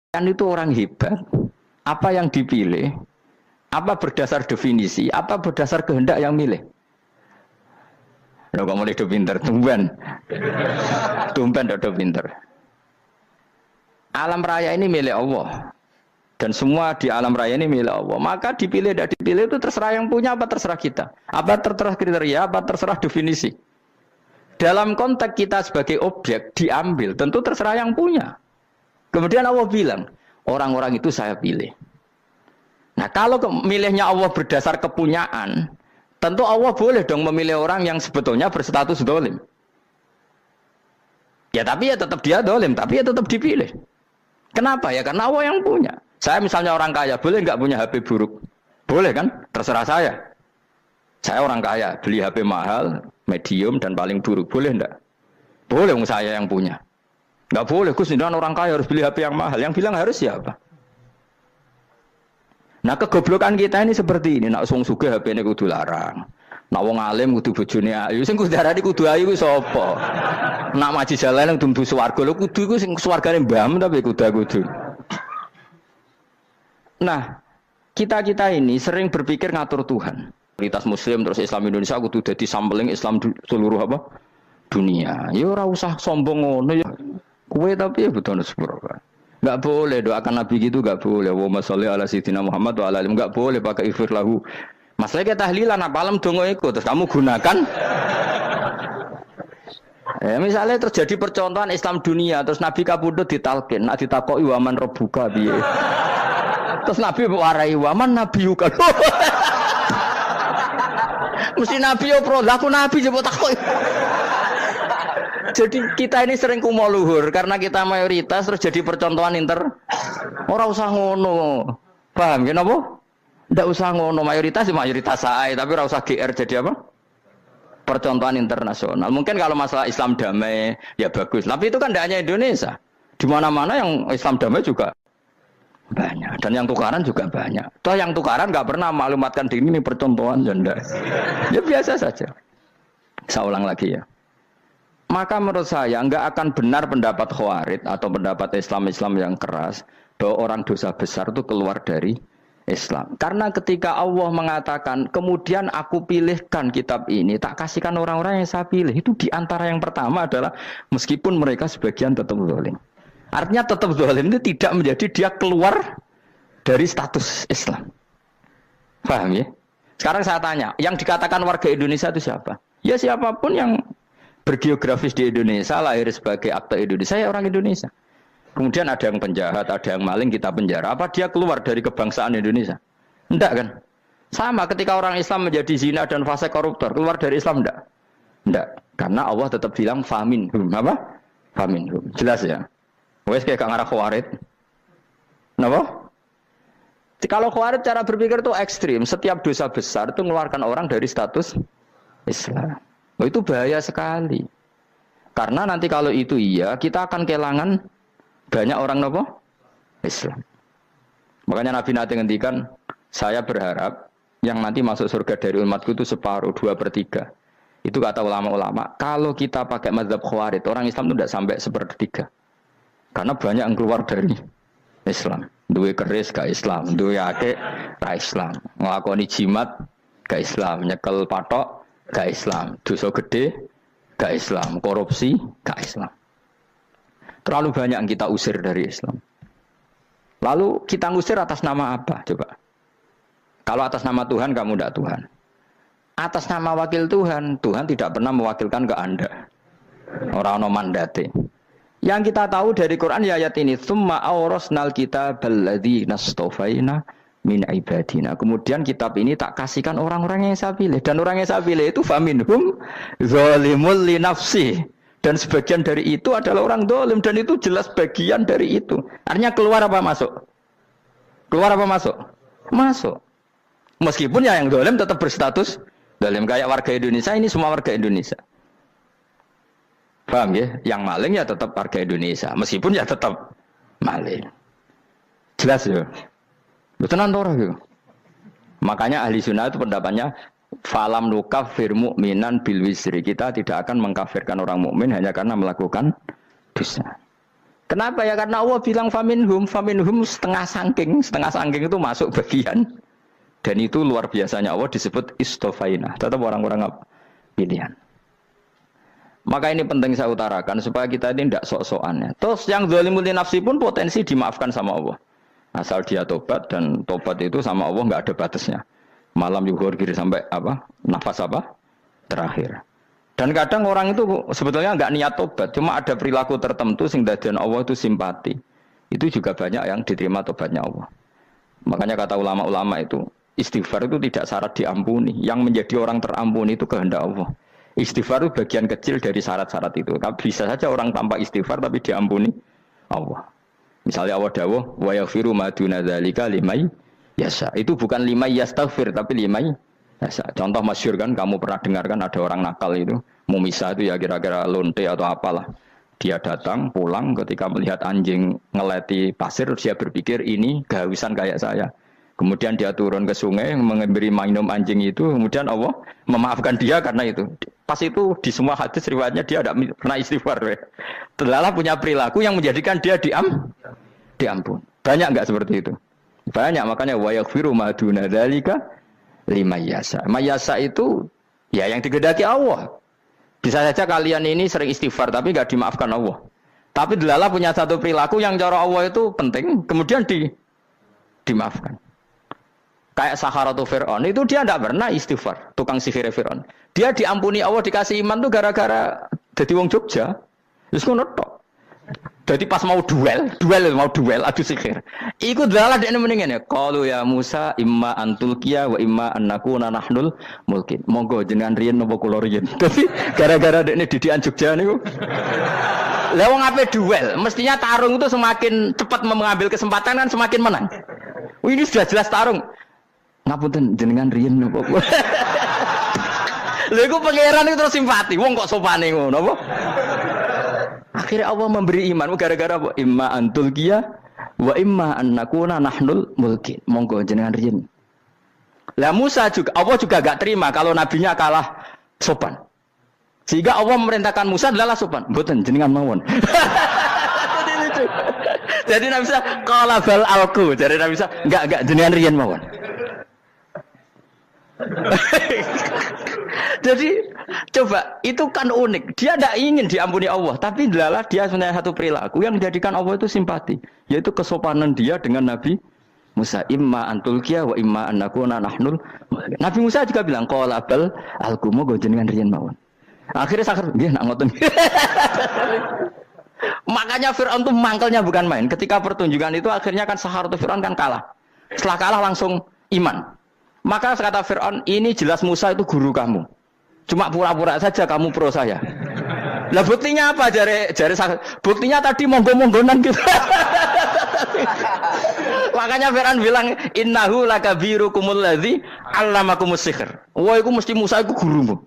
Kan itu orang hebat. Apa yang dipilih? Apa berdasar definisi? Apa berdasar kehendak yang milih? Lo kamu udah pinter, tumben. Tumben udah pinter. Alam raya ini milik Allah. Dan semua di alam raya ini milik Allah. Maka dipilih tidak dipilih itu terserah yang punya apa terserah kita. Apa terserah kriteria, apa terserah definisi. Dalam konteks kita sebagai objek diambil, tentu terserah yang punya. Kemudian Allah bilang, orang-orang itu saya pilih. Nah kalau milihnya Allah berdasar kepunyaan, tentu Allah boleh dong memilih orang yang sebetulnya berstatus dolim. Ya tapi ya tetap dia dolim, tapi ya tetap dipilih. Kenapa ya? Karena Allah yang punya. Saya misalnya orang kaya, boleh nggak punya HP buruk? Boleh kan? Terserah saya. Saya orang kaya, beli HP mahal, medium dan paling buruk. Boleh enggak? Boleh saya yang punya. Nggak boleh, Gus, orang kaya harus beli HP yang mahal. Yang bilang harus siapa? Nah kegoblokan kita ini seperti ini. Nak wong sugih HP ini kudu larang. Nak wong alim kudu bojone ayu. Sing kudu darani kudu ayu ku sapa? Nak maji jalan yang dumbu swarga lho kudu iku sing swargane mbam tapi kudu. Nah, kita ini sering berpikir ngatur Tuhan. Komunitas Muslim terus Islam Indonesia kudu dadi sampling Islam seluruh apa? Dunia. Ya ora usah sombong ngono ya. Kowe tapi ya betul sepuro. Enggak boleh doakan Nabi gitu, enggak boleh. Allahumma sholli ala sayyidina Muhammad wa ala alihi. Enggak boleh pakai ighfir lahu. Masalah kita tahlilan apalem donga iku terus kamu gunakan. Misalnya terjadi percontohan Islam dunia terus Nabi kapundhut ditalkin, nak ditakoki waman rabbuka piye. Terus Nabi warai waman nabiyuka. Mesti Nabi yo pro, lah aku Nabi coba takoki. Jadi kita ini sering kumo luhur karena kita mayoritas terus jadi percontohan Ora usah ngono. Paham ya napa? Ndak usah ngono mayoritas saya, tapi ora usah GR jadi apa? Percontohan internasional. Mungkin kalau masalah Islam damai ya bagus, tapi itu kan tidak hanya Indonesia. Di mana-mana yang Islam damai juga banyak dan yang tukaran juga banyak. Toh yang tukaran nggak pernah maklumatkan diri ini percontohan janda. Ya biasa saja. Saya ulang lagi ya. Maka menurut saya nggak akan benar pendapat Khawarij atau pendapat Islam yang keras bahwa orang dosa besar itu keluar dari Islam. Karena ketika Allah mengatakan kemudian aku pilihkan kitab ini tak kasihkan orang-orang yang saya pilih, itu diantara yang pertama adalah meskipun mereka sebagian tetap zalim. Artinya tetap zalim itu tidak menjadi dia keluar dari status Islam. Paham ya? Sekarang saya tanya, yang dikatakan warga Indonesia itu siapa? Ya siapapun yang bergeografis di Indonesia, lahir sebagai akte Indonesia, ya orang Indonesia. Kemudian ada yang penjahat, ada yang maling, kita penjara. Apa dia keluar dari kebangsaan Indonesia? Enggak kan? Sama ketika orang Islam menjadi zina dan fasik koruptor, keluar dari Islam enggak? Enggak. Karena Allah tetap bilang faminhum. Apa? Faminhum. Jelas ya? Wes kayak ngarah Khawarij. Kenapa? Kalau Khawarij cara berpikir itu ekstrim. Setiap dosa besar itu mengeluarkan orang dari status Islam. Oh, itu bahaya sekali. Karena nanti kalau itu iya, kita akan kehilangan banyak orang apa? Islam. Makanya Nabi nanti ngendikan, saya berharap yang nanti masuk surga dari umatku itu separuh, 2/3. Itu kata ulama-ulama. Kalau kita pakai mazhab Khawarij, orang Islam itu tidak sampai 1/3. Karena banyak yang keluar dari Islam. Duwe keris gak Islam, duwe akeh gak Islam, nglakoni jimat gak Islam, nyekel patok gak Islam, dosa gede gak Islam, korupsi gak Islam. Terlalu banyak yang kita usir dari Islam. Lalu kita ngusir atas nama apa? Coba. Kalau atas nama Tuhan kamu tidak Tuhan. Atas nama wakil Tuhan, Tuhan tidak pernah mewakilkan ke Anda. Orang-orang mandate. Yang kita tahu dari Quran ya ayat ini, tsumma awrasnal kitabal ladzina astafaina min ibadina. Kemudian kitab ini tak kasihkan orang-orang yang saya pilih, dan orang yang saya pilih itu faminhum zalimul li nafsi, dan sebagian dari itu adalah orang zalim, dan itu jelas bagian dari itu. Artinya keluar apa masuk? Keluar apa masuk? Masuk. Meskipun ya yang zalim tetap berstatus zalim, kayak warga Indonesia ini semua warga Indonesia. Paham ya? Yang maling ya tetap warga Indonesia, meskipun ya tetap maling. Jelas ya? Betulan ora gitu. Makanya ahli sunnah itu pendapatnya falam nukafir mu'minan bil wisri. Kita tidak akan mengkafirkan orang mukmin hanya karena melakukan dosa. Kenapa ya? Karena Allah bilang faminhum setengah sangking itu masuk bagian. Dan itu luar biasanya Allah disebut istofaina. Tetap orang-orang pilihan. Maka ini penting saya utarakan supaya kita ini tidak sok-sokan ya. Terus yang zalimul nafsi pun potensi dimaafkan sama Allah. Asal dia tobat dan tobat itu sama Allah nggak ada batasnya. Malam yuhur kiri sampai apa? Nafas apa? Terakhir. Dan kadang orang itu sebetulnya nggak niat tobat, cuma ada perilaku tertentu sehingga dadian Allah itu simpati. Itu juga banyak yang diterima tobatnya Allah. Makanya kata ulama-ulama itu, istighfar itu tidak syarat diampuni. Yang menjadi orang terampuni itu kehendak Allah. Istighfar itu bagian kecil dari syarat-syarat itu. Bisa saja orang tanpa istighfar tapi diampuni Allah. Misalnya Allah dawuh, wa yaghfiru ma duna dzalika limay yasha. Itu bukan limay yastaghfir tapi limay yasha. Contoh masyhur kan, kamu pernah dengar kan ada orang nakal itu, mumisa itu ya kira-kira lonte atau apalah. Dia datang pulang ketika melihat anjing ngeleti pasir, dia berpikir ini kehausan kayak saya. Kemudian dia turun ke sungai memberi minum anjing itu, kemudian Allah memaafkan dia karena itu. Pas itu di semua hadis riwayatnya dia tidak pernah istighfar. Terlalu punya perilaku yang menjadikan dia diampun. Banyak enggak seperti itu? Banyak, makanya wa yaghfiru ma duna dzalika limayasa. Mayasa itu ya yang digedaki Allah. Bisa saja kalian ini sering istighfar tapi enggak dimaafkan Allah. Tapi delala punya satu perilaku yang cara Allah itu penting, kemudian dimaafkan. Kayak Saharatu Fir'aun, itu dia tidak pernah istighfar, tukang sihir Fir'aun. Dia diampuni Allah, dikasih iman tuh gara-gara jadi wong Jogja. Terus ngono tok. Jadi pas mau duel adu sihir. Iku dalah dekne mendingan ya. Qalu ya Musa imma antulqiya wa imma annakuna nahnul mulkin. Monggo jenengan riyen napa kula riyen. Dadi gara-gara dekne didikan Jogja niku. Lah wong ape duel, mestinya tarung itu semakin cepat mengambil kesempatan kan semakin menang. Ini sudah jelas tarung. Ngapunten jenengan riyen napa. Lha iku pangeran itu terus simpati. Wong kok sopane ngono apa? Akhirnya Allah memberi iman gara-gara apa? Imma antulqiya wa imma annakuna nahnul mulkin. Monggo jenengan riyen. Lah Musa juga Allah juga enggak terima kalau nabinya kalah sopan. Sehingga Allah memerintahkan Musa adalah sopan. Mboten jenengan mawon. Jadi Nabi Musa qala bal alqu. Jadi Nabi Musa enggak jenengan riyen mawon. Jadi coba itu kan unik. Dia tidak ingin diampuni Allah, tapi adalah dia sebenarnya satu perilaku yang menjadikan Allah itu simpati, yaitu kesopanan dia dengan Nabi Musa. Imma antulqiya wa imma annakuna nahnul. Nabi Musa juga bilang qala bal alqumu go jenengan riyen mawon. Akhirnya sakar nggih nak ngoten. Makanya Firaun itu mangkelnya bukan main. Ketika pertunjukan itu akhirnya kan Saharatu Firaun kan kalah. Setelah kalah langsung iman. Maka kata Fir'aun, ini jelas Musa itu guru kamu. Cuma pura-pura saja kamu pro saya. Lah buktinya apa? Jare buktinya tadi monggo-monggonan gitu. Makanya Fir'aun bilang, innahu lakabirukumul ladzi 'allamakumus sihr. Wah, itu mesti Musa itu gurumu.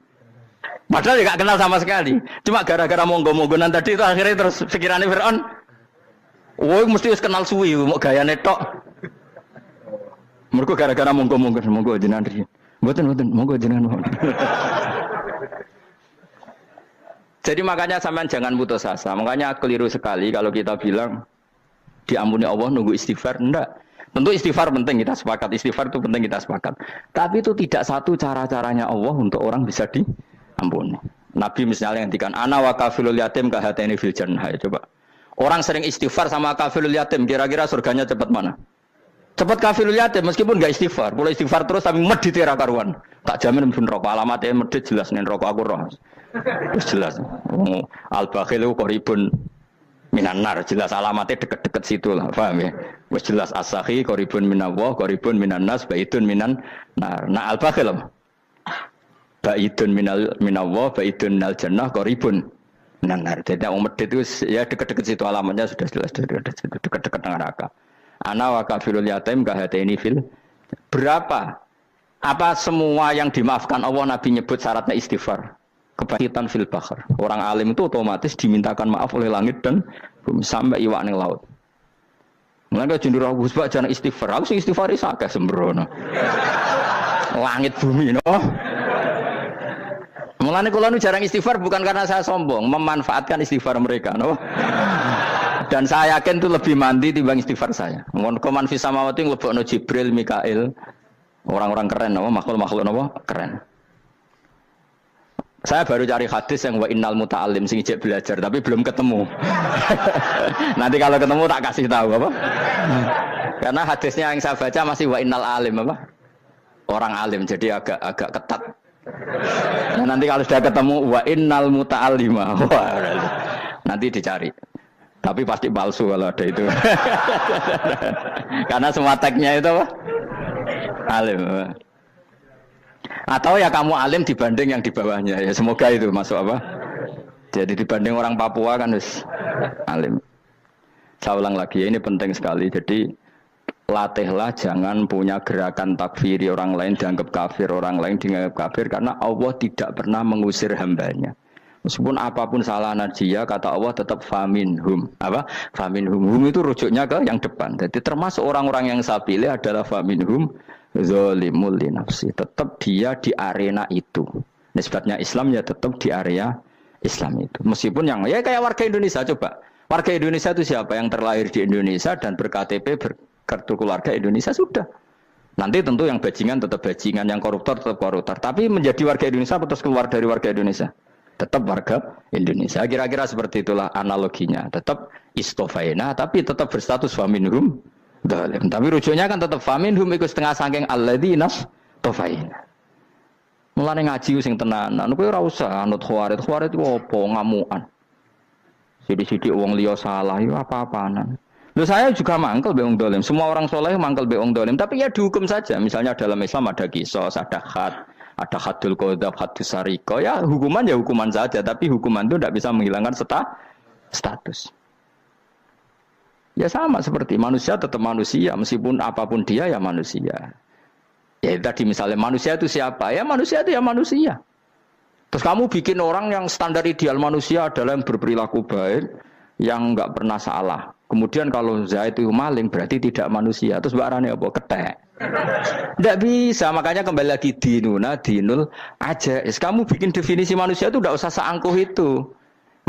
Padahal dia gak kenal sama sekali. Cuma gara-gara monggo-monggonan tadi itu akhirnya terus pikirannya Fir'aun, wah, mesti harus kenal suwi, mau gayane tok. Mergo gara-gara monggo jenengan riyen. Mboten monggo jenengan mawon. Jadi makanya sampean jangan putus asa. Makanya keliru sekali kalau kita bilang diampuni Allah nunggu istighfar. Enggak. Tentu istighfar penting, kita sepakat. Istighfar itu penting, kita sepakat. Tapi itu tidak satu cara-caranya Allah untuk orang bisa diampuni. Nabi misalnya ngendikan ana wa kafilul yatim ka hatani fil jannah. Coba. Orang sering istighfar sama kafilul yatim, kira-kira surganya cepat mana? Cepat kafirul yatim meskipun enggak istighfar, boleh istighfar terus tapi medit era karuan. Tak jamin mungkin rokok alamatnya medit jelas nih rokok aku roh. Terus jelas. Al bakhilu qaribun minan nar, jelas alamatnya deket-deket situ lah, paham ya? Wis jelas as-sakhi qaribun minallah, qaribun minan nas, baitun minan nar. Nah al bakhil baitun minallah, baitun minal jannah, qaribun minan nar. Jadi yang medit itu ya deket-deket situ alamatnya sudah jelas deket-deket neraka. Ana wa kafirul yatim kahataini fil. Berapa? Apa semua yang dimaafkan Allah Nabi nyebut syaratnya istighfar? Kebahitan fil bahr. Orang alim itu otomatis dimintakan maaf oleh langit dan bumi sampai iwak ning laut. Mulane jendur aku sebab jangan istighfar. Aku sing istighfar is akeh sembrono. Langit bumi no. Mulane kula nu jarang istighfar bukan karena saya sombong, memanfaatkan istighfar mereka no. Dan saya yakin itu lebih mandi timbang istighfar saya. Koman fi samawati nglebokno Jibril, Mikail. Orang-orang keren apa makhluk-makhluk apa keren. Saya baru cari hadis yang wa innal muta'allim sing ijek belajar tapi belum ketemu. Nanti kalau ketemu tak kasih tahu apa? Karena hadisnya yang saya baca masih wa innal alim apa? Orang alim jadi agak ketat. Nah, nanti kalau sudah ketemu wa innal muta'allima. Wah, nanti dicari. Tapi pasti palsu kalau ada itu. Karena semua tagnya itu apa? Alim. Atau ya kamu alim dibanding yang di bawahnya. Ya semoga itu masuk apa? Jadi dibanding orang Papua kan harus alim. Saya ulang lagi ya, ini penting sekali. Jadi latihlah jangan punya gerakan takfiri orang lain dianggap kafir, orang lain dianggap kafir karena Allah tidak pernah mengusir hambanya. Meskipun apapun salah najiyah, kata Allah tetap faminhum. Apa? Faminhum. Hum itu rujuknya ke yang depan. Jadi termasuk orang-orang yang saya pilih adalah faminhum zalimul li nafsi. Tetap dia di arena itu. Nisbatnya Islam ya tetap di area Islam itu. Meskipun yang ya kayak warga Indonesia coba. Warga Indonesia itu siapa? Yang terlahir di Indonesia dan ber-KTP berkartu keluarga Indonesia sudah. Nanti tentu yang bajingan tetap bajingan, yang koruptor tetap koruptor. Tapi menjadi warga Indonesia terus keluar dari warga Indonesia. Tetap warga Indonesia. Kira-kira seperti itulah analoginya. Tetap istofaina, tapi tetap berstatus faminhum dalim. Tapi rujuknya kan tetap faminhum ikut setengah sangking alladzina tofaina. Mulane ngaji sing tenanan. Kowe ora usah anut khawarit. Khawarit itu apa? Ngamukan. Sidik-sidik wong liya salah itu apa-apaanan. Loh saya juga mangkel be wong dolim. Semua orang soleh mangkel be wong dolim. Tapi ya dihukum saja. Misalnya dalam Islam ada kisos, ada had. Ada hadul qadzaf, hadus sariko, ya hukuman saja, tapi hukuman itu tidak bisa menghilangkan status. Ya sama seperti manusia tetap manusia, meskipun apapun dia ya manusia. Ya tadi misalnya manusia itu siapa? Ya manusia itu ya manusia. Terus kamu bikin orang yang standar ideal manusia adalah yang berperilaku baik, yang nggak pernah salah. Kemudian kalau Zaid itu maling berarti tidak manusia. Terus barangnya apa? Ketek. Tidak bisa, makanya kembali lagi dinul aja. Kamu bikin definisi manusia itu tidak usah seangkuh itu.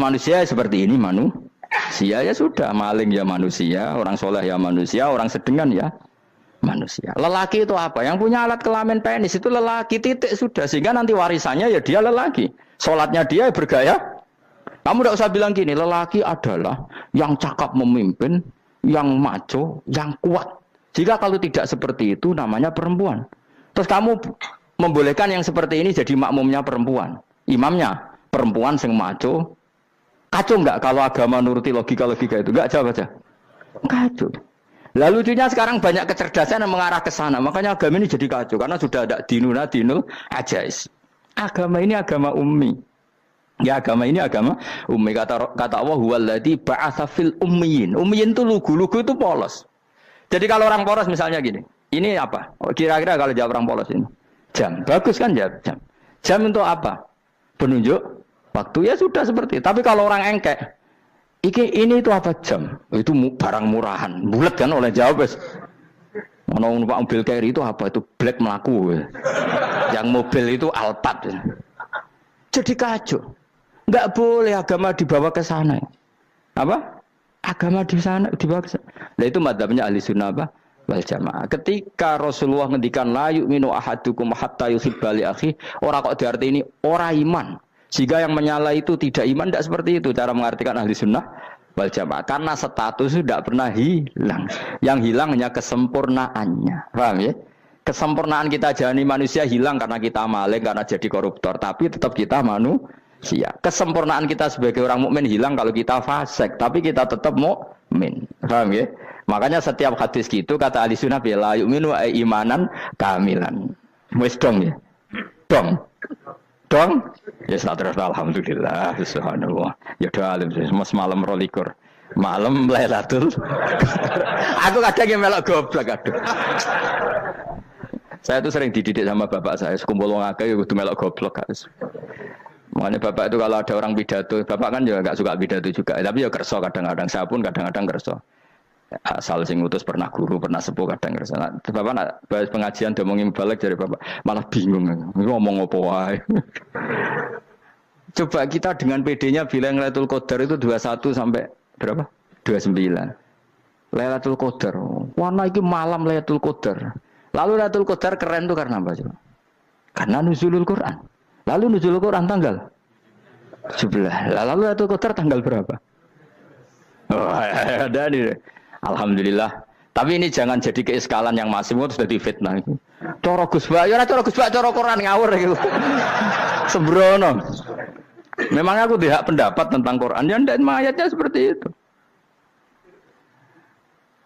Manusia seperti ini manusia ya sudah, maling ya manusia, orang soleh ya manusia, orang sedengan ya manusia. Lelaki itu apa? Yang punya alat kelamin penis itu lelaki titik sudah. Sehingga nanti warisannya ya dia lelaki. Sholatnya dia bergaya. Kamu tidak usah bilang gini, lelaki adalah yang cakap memimpin, yang maco, yang kuat. Jika kalau tidak seperti itu namanya perempuan. Terus kamu membolehkan yang seperti ini jadi makmumnya perempuan. Imamnya perempuan sing maco. Kacau enggak kalau agama nuruti logika-logika itu? Enggak jawab aja. Kacau. Lalu lucunya sekarang banyak kecerdasan yang mengarah ke sana. Makanya agama ini jadi kacau. Karena sudah ada dinul ajais. Agama ini agama ummi. Ya agama ini agama ummi. Kata Allah huwallazi ba'atsa fil ummiyin. Ummiyin itu lugu itu polos. Jadi kalau orang polos misalnya gini, ini apa? Kira-kira kalau jawab orang polos ini, jam. Bagus kan jawab jam. Jam untuk apa? Penunjuk waktu ya sudah seperti. Tapi kalau orang engkek, ini itu apa jam? Itu barang murahan. Bulat kan oleh jawab. Mau numpak mobil carry itu apa? Itu black melaku. Yang mobil itu Alphard. Jadi kacau. Enggak boleh agama dibawa ke sana. Apa? Agama di sana dibawa ke sana. Nah itu madzhabnya ahli sunnah apa? Wal jamaah. Ketika Rasulullah ngendikan la yu'minu ahadukum hatta yuhibba li akhi, ora kok diarti ini ora iman. Jika yang menyala itu tidak iman, tidak seperti itu cara mengartikan ahli sunnah wal jamaah. Karena status itu tidak pernah hilang. Yang hilang hanya kesempurnaannya. Paham ya? Kesempurnaan kita jadi manusia hilang karena kita maling, karena jadi koruptor. Tapi tetap kita manusia. Kesempurnaan kita sebagai orang mukmin hilang kalau kita fasik, tapi kita tetap mukmin. Paham ya? Makanya setiap hadis gitu kata ahli sunnah la yu'minu imanan kamilan. Wis dong ya. Dong. Ya terus alhamdulillah subhanallah. Ya doa alim semalam 22. Malam Lailatul. Aku kadang yang melok goblok aduh. Saya tuh sering dididik sama bapak saya, sekumpul wong akeh ya kudu melok goblok guys. Makanya bapak itu kalau ada orang pidato, bapak kan juga enggak suka pidato juga, tapi ya kerso kadang-kadang, saya pun kadang-kadang kerso. Asal sing ngutus pernah guru, pernah sepuh kadang kerso. Nah, bapak nak bahas pengajian ngomongin balik dari bapak, malah bingung. Ngomong apa wae. Coba kita dengan PD-nya bilang Lailatul Qadar itu 21 sampai berapa? 29. Lailatul Qadar. Warna iki malam Lailatul Qadar. Lalu Lailatul Qadar keren tuh karena apa coba? Karena nuzulul Quran. Lalu nuzulul Quran tanggal 17. Lalu Lailatul Qadar tanggal berapa? Oh, ada nih. Alhamdulillah. Tapi ini jangan jadi keiskalan yang masih itu sudah difitnah. Coro Gus Bak, ya coro Gus Bak, coro Quran ngawur gitu. Sembrono. Memang aku tidak pendapat tentang Quran, ya dan ayatnya seperti itu.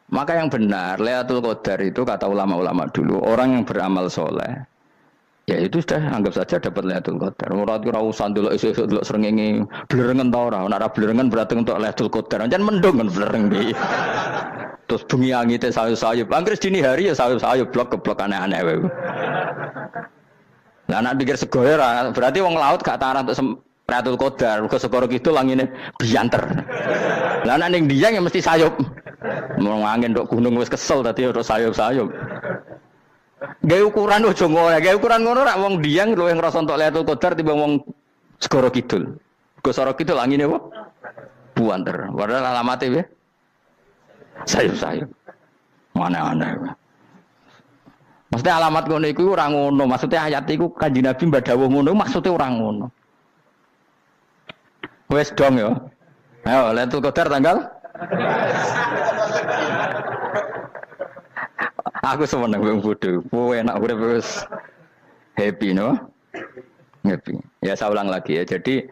Maka yang benar, Lailatul Qadar itu kata ulama-ulama dulu, orang yang beramal soleh, ya itu sudah anggap saja dapat Lailatul Qadar. Ora usah ndelok esuk-esuk ndelok srengenge blerengen ta ora. Nek ora blerengen berarti untuk Lailatul Qadar. Jan mendung kan blereng iki. Terus bengi angite sayup-sayup. Anggere dini hari ya sayup-sayup blok-blok aneh-aneh wae. Lah nek pikir segoyo ora, berarti wong laut gak tarah untuk Lailatul Qadar. Mergo segoro kidul angine bianter. Lah nek ning Dieng ya mesti sayup. Mau angin tok gunung wis kesel tadi ora sayup-sayup. Gawe ukuran ojo ngono, gawe ukuran ngono rak wong Dieng luwih ngrasa entuk Lailatul Qadar timbang wong segoro kidul. Go segoro kidul angine apa? Buanter. Padahal alamate piye? Sayup-sayup. Mana-mana. Maksudnya alamat ngono iku ora ngono, maksudnya ayat iku Kanjeng Nabi mbadhawuh ngono, maksudnya ora ngono. Wes dong ya. Ayo Lailatul Qadar tanggal aku seneng wong bodho. Kowe enak urip wis happy no? Happy. Ya saya ulang lagi ya. Jadi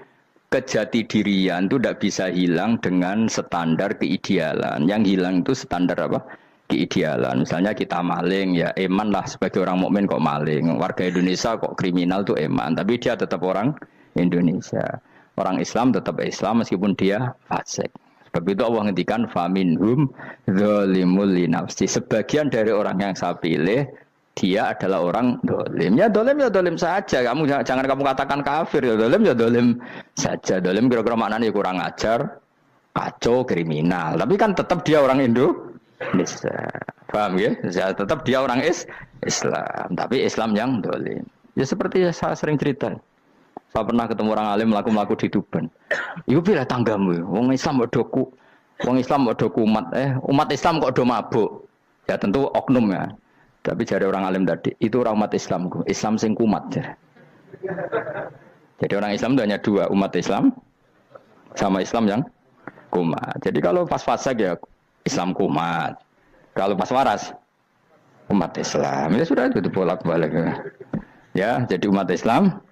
kejati dirian itu tidak bisa hilang dengan standar keidealan. Yang hilang itu standar apa? Keidealan. Misalnya kita maling, ya eman lah sebagai orang mukmin kok maling. Warga Indonesia kok kriminal tuh eman, tapi dia tetap orang Indonesia. Orang Islam tetap Islam meskipun dia fasik. Sebab itu Allah ngendikan faminhum zalimul linafsi. Sebagian dari orang yang saya pilih dia adalah orang dolim. Ya dolim saja. Kamu jangan kamu katakan kafir. Ya dolim saja. Dolim kira-kira maknanya kurang ajar, kacau, kriminal. Tapi kan tetap dia orang Indonesia. Paham ya? Ya tetap dia orang Islam. Tapi Islam yang dolim. Ya seperti saya sering cerita. Saya pernah ketemu orang alim melaku-melaku di Tuban. Iku pilih tanggamu. Wong Islam kok doku. Wong Islam kok doku umat. Umat Islam kok do mabuk. Ya tentu oknum ya. Tapi jari orang alim tadi, itu orang umat Islam. Islam sing kumat. Jadi orang Islam itu hanya dua, umat Islam sama Islam yang kumat. Jadi kalau pas fasik ya Islam kumat. Kalau pas waras umat Islam. Ya sudah itu bolak-balik. Ya, jadi umat Islam.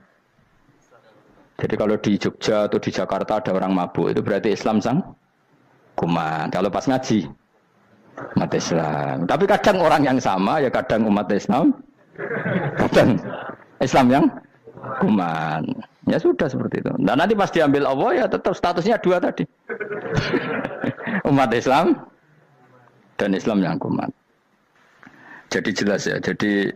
Jadi kalau di Jogja atau di Jakarta ada orang mabuk, itu berarti Islam sang kumat. Kalau pas ngaji umat Islam. Tapi kadang orang yang sama ya kadang umat Islam, kadang Islam yang kumat. Ya sudah seperti itu. Dan nanti pas diambil Allah ya tetap statusnya dua tadi. Umat Islam dan Islam yang kumat. Jadi jelas ya. Jadi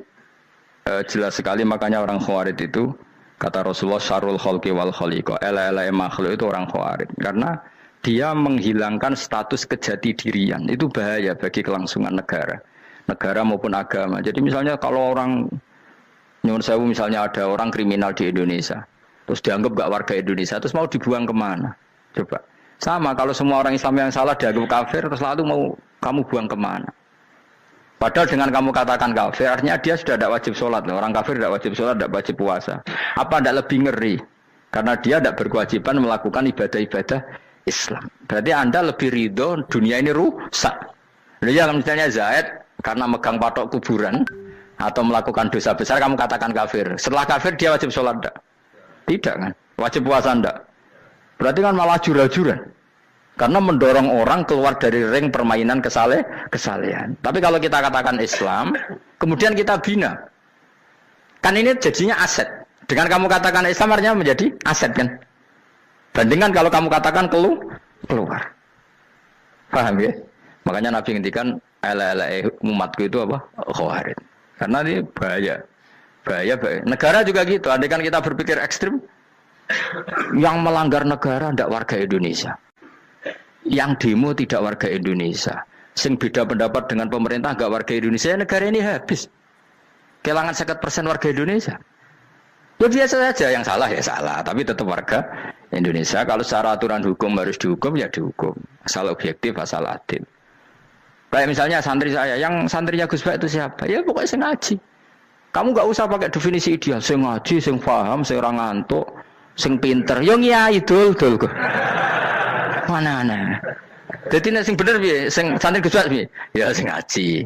jelas sekali makanya orang Khawarij itu kata Rasulullah syarrul khalqi wal khaliqa. Ela-ela makhluk itu orang Khawarij karena dia menghilangkan status kejati dirian. Itu bahaya bagi kelangsungan negara maupun agama. Jadi misalnya kalau orang nyuwun sewu misalnya ada orang kriminal di Indonesia, terus dianggap gak warga Indonesia, terus mau dibuang kemana? Coba. Sama kalau semua orang Islam yang salah dianggap kafir, terus lalu mau kamu buang kemana? Padahal dengan kamu katakan kafir, artinya dia sudah tidak wajib sholat. Orang kafir tidak wajib sholat, tidak wajib puasa. Apa tidak lebih ngeri? Karena dia tidak berkewajiban melakukan ibadah-ibadah Islam. Berarti Anda lebih ridho dunia ini rusak. Ya misalnya Zaid karena megang patok kuburan atau melakukan dosa besar kamu katakan kafir. Setelah kafir dia wajib sholat enggak? Tidak kan? Wajib puasa enggak? Berarti kan malah jura-juran. Karena mendorong orang keluar dari ring permainan kesalehan. Tapi kalau kita katakan Islam, kemudian kita bina. Kan ini jadinya aset. Dengan kamu katakan Islam artinya menjadi aset kan? Bandingkan kalau kamu katakan keluar. Paham ya? Makanya Nabi ngendikan ala umatku itu apa? Khawarij. Karena ini bahaya. Bahaya. Negara juga gitu. Andai kan kita berpikir ekstrim, yang melanggar negara tidak warga Indonesia. Yang demo tidak warga Indonesia. Sing beda pendapat dengan pemerintah enggak warga Indonesia, negara ini habis. Kehilangan 50% warga Indonesia. Ya biasa saja, yang salah ya salah, tapi tetap warga Indonesia. Kalau secara aturan hukum harus dihukum ya dihukum, asal objektif, asal adil. Kayak misalnya santri saya, yang santrinya Gus Bak itu siapa? Ya pokoknya sing ngaji. Kamu nggak usah pakai definisi ideal, sing ngaji, sing paham, sing ora ngantuk, sing pinter. Yo ngiyai dul kok. Mana. Jadi nek sing bener piye? Sing santri Gus Bak piye? Ya sing ngaji.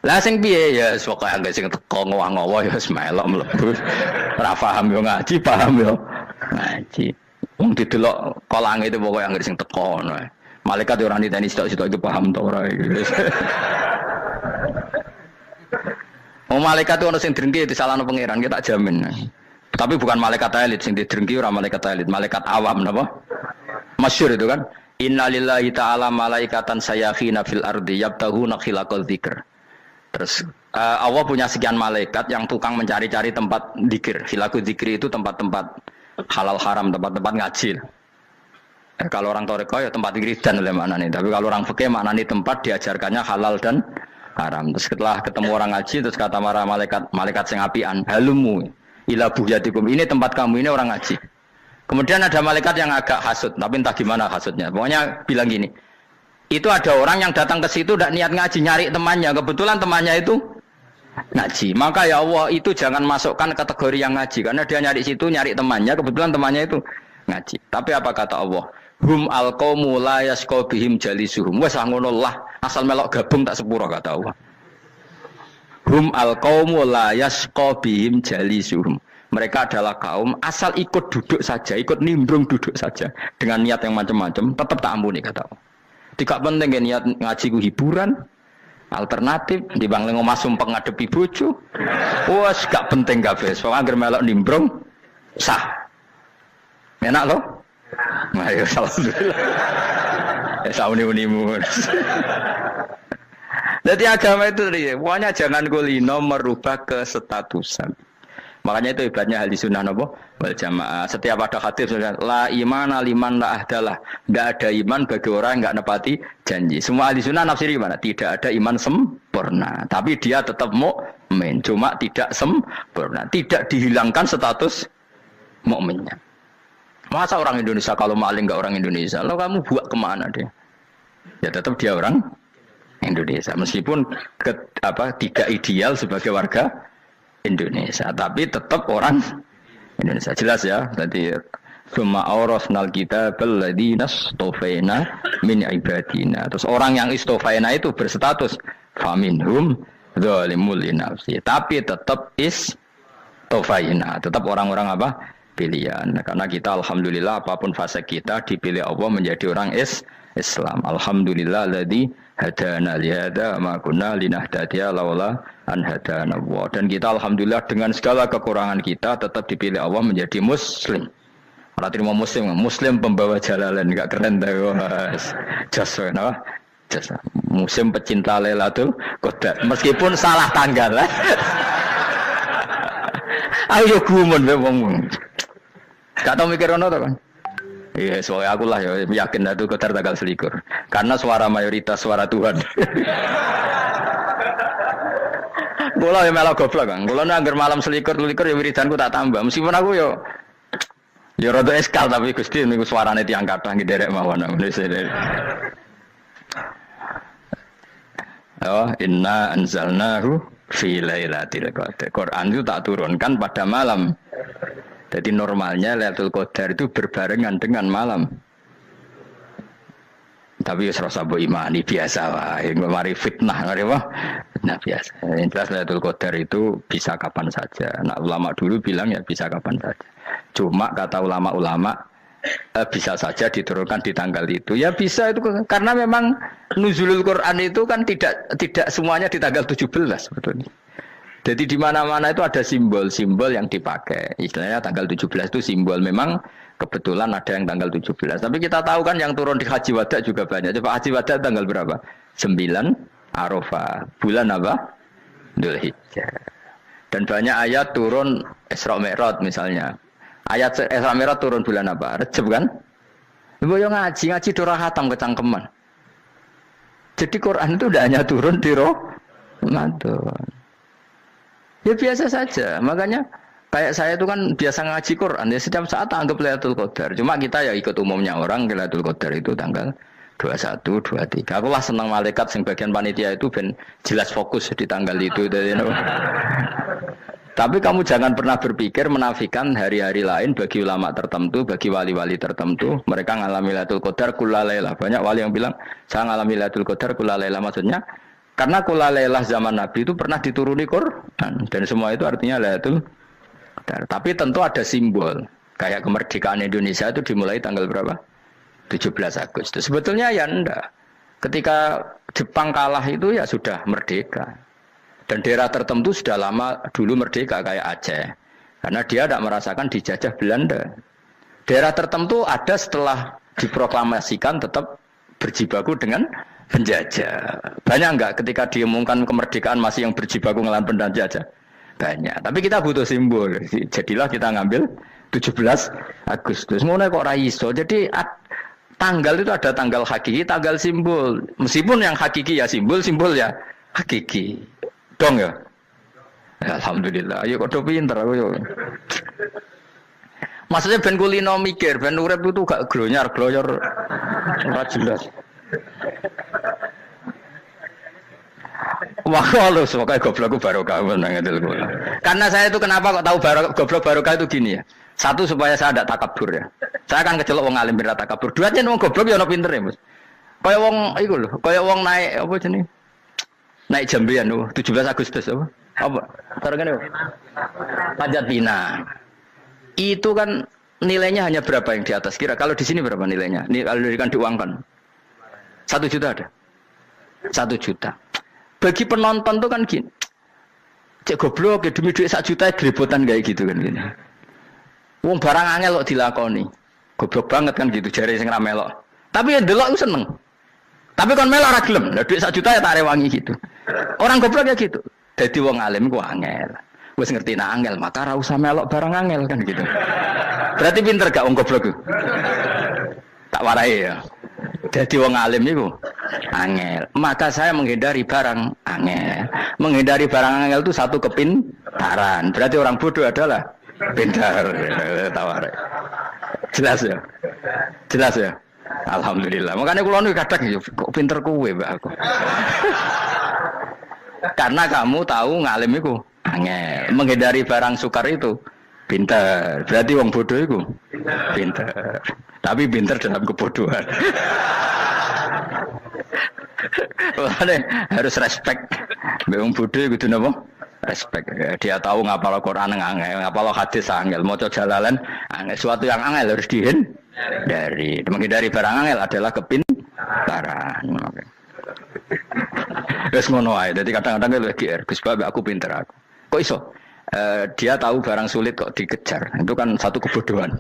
Lah sing piye ya pokoke anggere sing teko ngowah-ngowah ya wis melok mlebu. Ora paham yo ngaji, paham yo ngaji. Wong didelok kolange itu pokoke anggere sing teko ngono. Malaikat yo ora niteni sitok-sitok iki paham ta ora iki. Oh malaikat itu ono sing drengki disalahno pangeran kita jamin. Tapi bukan malaikat elit sing didrengki ora malaikat elit, malaikat awam napa? Masyhur itu kan. Innalillahi ta'ala malaikatan sayakhina fil ardi yabtahuna khilaqal dzikr. Terus Allah punya sekian malaikat yang tukang mencari-cari tempat dzikir. Khilaqul dzikri itu tempat-tempat halal haram, tempat-tempat ngaji. Kalau orang toreko ya tempat wiridan oleh maknanya. Tapi kalau orang fikih maknanya tempat diajarkannya halal dan haram. Terus setelah ketemu orang ngaji terus kata para malaikat sing apian, halumu ila buhyatikum. Ini tempat kamu, ini orang ngaji. Kemudian ada malaikat yang agak hasud, tapi entah gimana hasudnya. Pokoknya bilang gini, itu ada orang yang datang ke situ tidak niat ngaji, nyari temannya. Kebetulan temannya itu ngaji. Maka ya Allah itu jangan masukkan kategori yang ngaji, karena dia nyari situ, nyari temannya. Kebetulan temannya itu ngaji. Tapi apa kata Allah? Hum alqaumu la yasqa bihim jalisuhum. Wes ngono lah, asal melok gabung tak sepuro kata Allah. Hum alqaumu la yasqa bihim jalisuhum. Mereka adalah kaum asal ikut duduk saja, ikut nimbrung duduk saja dengan niat yang macam-macam, tetap tak ampuni kata Allah. Tidak penting ya niat ngaji ku hiburan, alternatif di bang lengo masum pengadepi bojo. Wes gak penting kabeh. Soale anggere melok nimbrung sah. Enak loh? Nah, ya alhamdulillah. Ya sauni-unimu. Jadi agama itu pokoknya jangan kulino merubah kesestatusan. Makanya itu hebatnya ahli sunnah napa wal jamaah. Setiap ada hadis la imana liman la ahdalah. Tidak ada iman bagi orang yang enggak nepati janji. Semua ahli sunnah nafsiri gimana? Tidak ada iman sempurna, tapi dia tetap mukmin, cuma tidak sempurna. Tidak dihilangkan status mukminnya. Masa orang Indonesia kalau maling enggak orang Indonesia? Lo kamu buat kemana dia? Ya tetap dia orang Indonesia meskipun tidak ideal sebagai warga Indonesia, tapi tetap orang Indonesia. Jelas ya. Jadi summa awrasnal kitabal ladzina istofaina min ibadina. Terus orang yang istofaina itu berstatus faminhum zalimul linafsi. Tapi tetap istofaina, tetap orang-orang apa? Pilihan. Karena kita alhamdulillah apapun fase kita dipilih Allah menjadi orang Islam. Alhamdulillah alladzi hadana lihada ma kunna linahtadiya laula an hadana Allah. Dan kita alhamdulillah dengan segala kekurangan kita tetap dipilih Allah menjadi muslim. Ora terima muslim pembawa jalalan, enggak keren ta Mas. Jas napa? Jas. Muslim pecinta Lailatul Qadar. Meskipun salah tanggal. Ayo gumun wae wong. Gak tau mikir ono to kan? Iya, soalnya aku lah ya yakin itu Qadar tanggal 21. Karena suara mayoritas suara Tuhan. Kula ya melok goblok kan. Kula nek malam 21 ya wiridanku tak tambah. Meskipun aku ya rada eskal tapi Gusti niku suarane tiyang kathah nderek mawon. Oh, inna anzalnahu fi lailatul qadar. Quran itu tak turunkan pada malam. Jadi normalnya Lailatul Qadar itu berbarengan dengan malam. Tapi wis rasa mbok imani biasa wae, mari fitnah ngene wah. Nah biasa. Yang jelas Lailatul Qadar itu bisa kapan saja. Nah ulama dulu bilang ya bisa kapan saja. Cuma kata ulama-ulama bisa saja diturunkan di tanggal itu. Ya bisa itu karena memang nuzulul Quran itu kan tidak semuanya di tanggal 17 sebetulnya. Jadi di mana-mana itu ada simbol-simbol yang dipakai. Istilahnya tanggal 17 itu simbol. Memang kebetulan ada yang tanggal 17. Tapi kita tahu kan yang turun di Haji Wada juga banyak. Coba Haji Wada tanggal berapa? 9 Arafah. Bulan apa? Dzulhijjah. Dan banyak ayat turun Isra Mi'raj misalnya. Ayat Isra Mi'raj turun bulan apa? Rejab kan? Ibu yang ngaji dora khatam kecangkeman. Jadi Quran itu tidak hanya turun di Ramadan. Ya biasa saja. Makanya Kayak saya itu kan biasa ngaji Quran ya setiap saat anggap Lailatul Qadar. Cuma kita ya ikut umumnya orang Lailatul Qadar itu tanggal 21, 23. Aku lah senang malaikat sing bagian panitia itu ben jelas fokus di tanggal itu. Tapi kamu jangan pernah berpikir menafikan hari-hari lain bagi ulama tertentu, bagi wali-wali tertentu. Mereka ngalami Lailatul Qadar kullailah. Banyak wali yang bilang saya ngalami Lailatul Qadar kullailah, maksudnya karena kullailah zaman Nabi itu pernah dituruni Quran dan semua itu artinya Lailatul Qadar. Tapi tentu ada simbol. Kayak kemerdekaan Indonesia itu dimulai tanggal berapa? 17 Agustus. Sebetulnya ya enggak. Ketika Jepang kalah itu ya sudah merdeka. Dan daerah tertentu sudah lama dulu merdeka kayak Aceh. Karena dia tidak merasakan dijajah Belanda. Daerah tertentu ada setelah diproklamasikan tetap berjibaku dengan penjajah. Banyak enggak ketika diumumkan kemerdekaan masih yang berjibaku ngelawan penjajah? Banyak. Tapi kita butuh simbol. Jadilah kita ngambil 17 Agustus. Ngono kok ra iso. Jadi tanggal itu ada tanggal hakiki, tanggal simbol. Meskipun yang hakiki ya simbol, simbol ya hakiki. Dong ya? Alhamdulillah. Ayo kok pinter aku yo. Maksudnya ben kulino mikir, ben urip itu gak glonyar-glonyor ora jelas. Wah, lu semoga goblokku barokah menang itu. Karena saya itu kenapa kok tahu goblok barokah itu gini ya. Satu supaya saya tidak takabur ya. Saya akan kecelok wong alim berat takabur. Dua aja wong goblok ya ono pinter ya, Mas. Kaya wong iku lho, kaya wong naik apa jenenge? Naik jambian lho, 17 Agustus apa? Apa? Tarengane apa? Panjat Pinang. Itu kan nilainya hanya berapa yang di atas kira? Kalau di sini berapa nilainya? Kalau diuangkan 1 juta ada. 1 juta. Bagi penonton tuh kan gini. Cek goblok ya demi duit 1 juta grebotan kayak gitu kan gini. Wong barang angel kok dilakoni. Goblok banget kan gitu jare sing ra melok. Tapi ya delok seneng. Tapi kon melok ora gelem. Lah duit 1 juta ya tak rewangi gitu. Orang goblok ya gitu. Dadi wong alim ku angel. Wis ngerti nak angel maka ora usah melok barang angel kan gitu. Berarti pinter gak wong goblok ku? Tak warai ya. Jadi wong alim niku angel. Maka saya menghindari barang angel. Menghindari barang angel itu satu kepintaran. Berarti orang bodoh adalah pintar. Tawarai. Jelas ya? Jelas ya? Alhamdulillah. Makanya kula niku kadang kok pinter kowe, Mbak aku. Karena kamu tahu ngalim iku angel. Menghindari barang sukar itu pintar. Berarti wong bodoh iku pintar. Tapi pintar dalam kebodohan. Makanya harus respect. Wong bodoh kudu napa? Respect. Dia tahu ngapal Quran angel, ngapal hadis angel, maca jalalan angel. Suatu yang angel harus dihindari. Menghindari barang angel adalah kepintaran. Wes ngono ae. Dadi kadang-kadang lho GR, Gus Bab aku pinter aku. Kok iso? Dia tahu barang sulit kok dikejar. Itu kan satu kebodohan.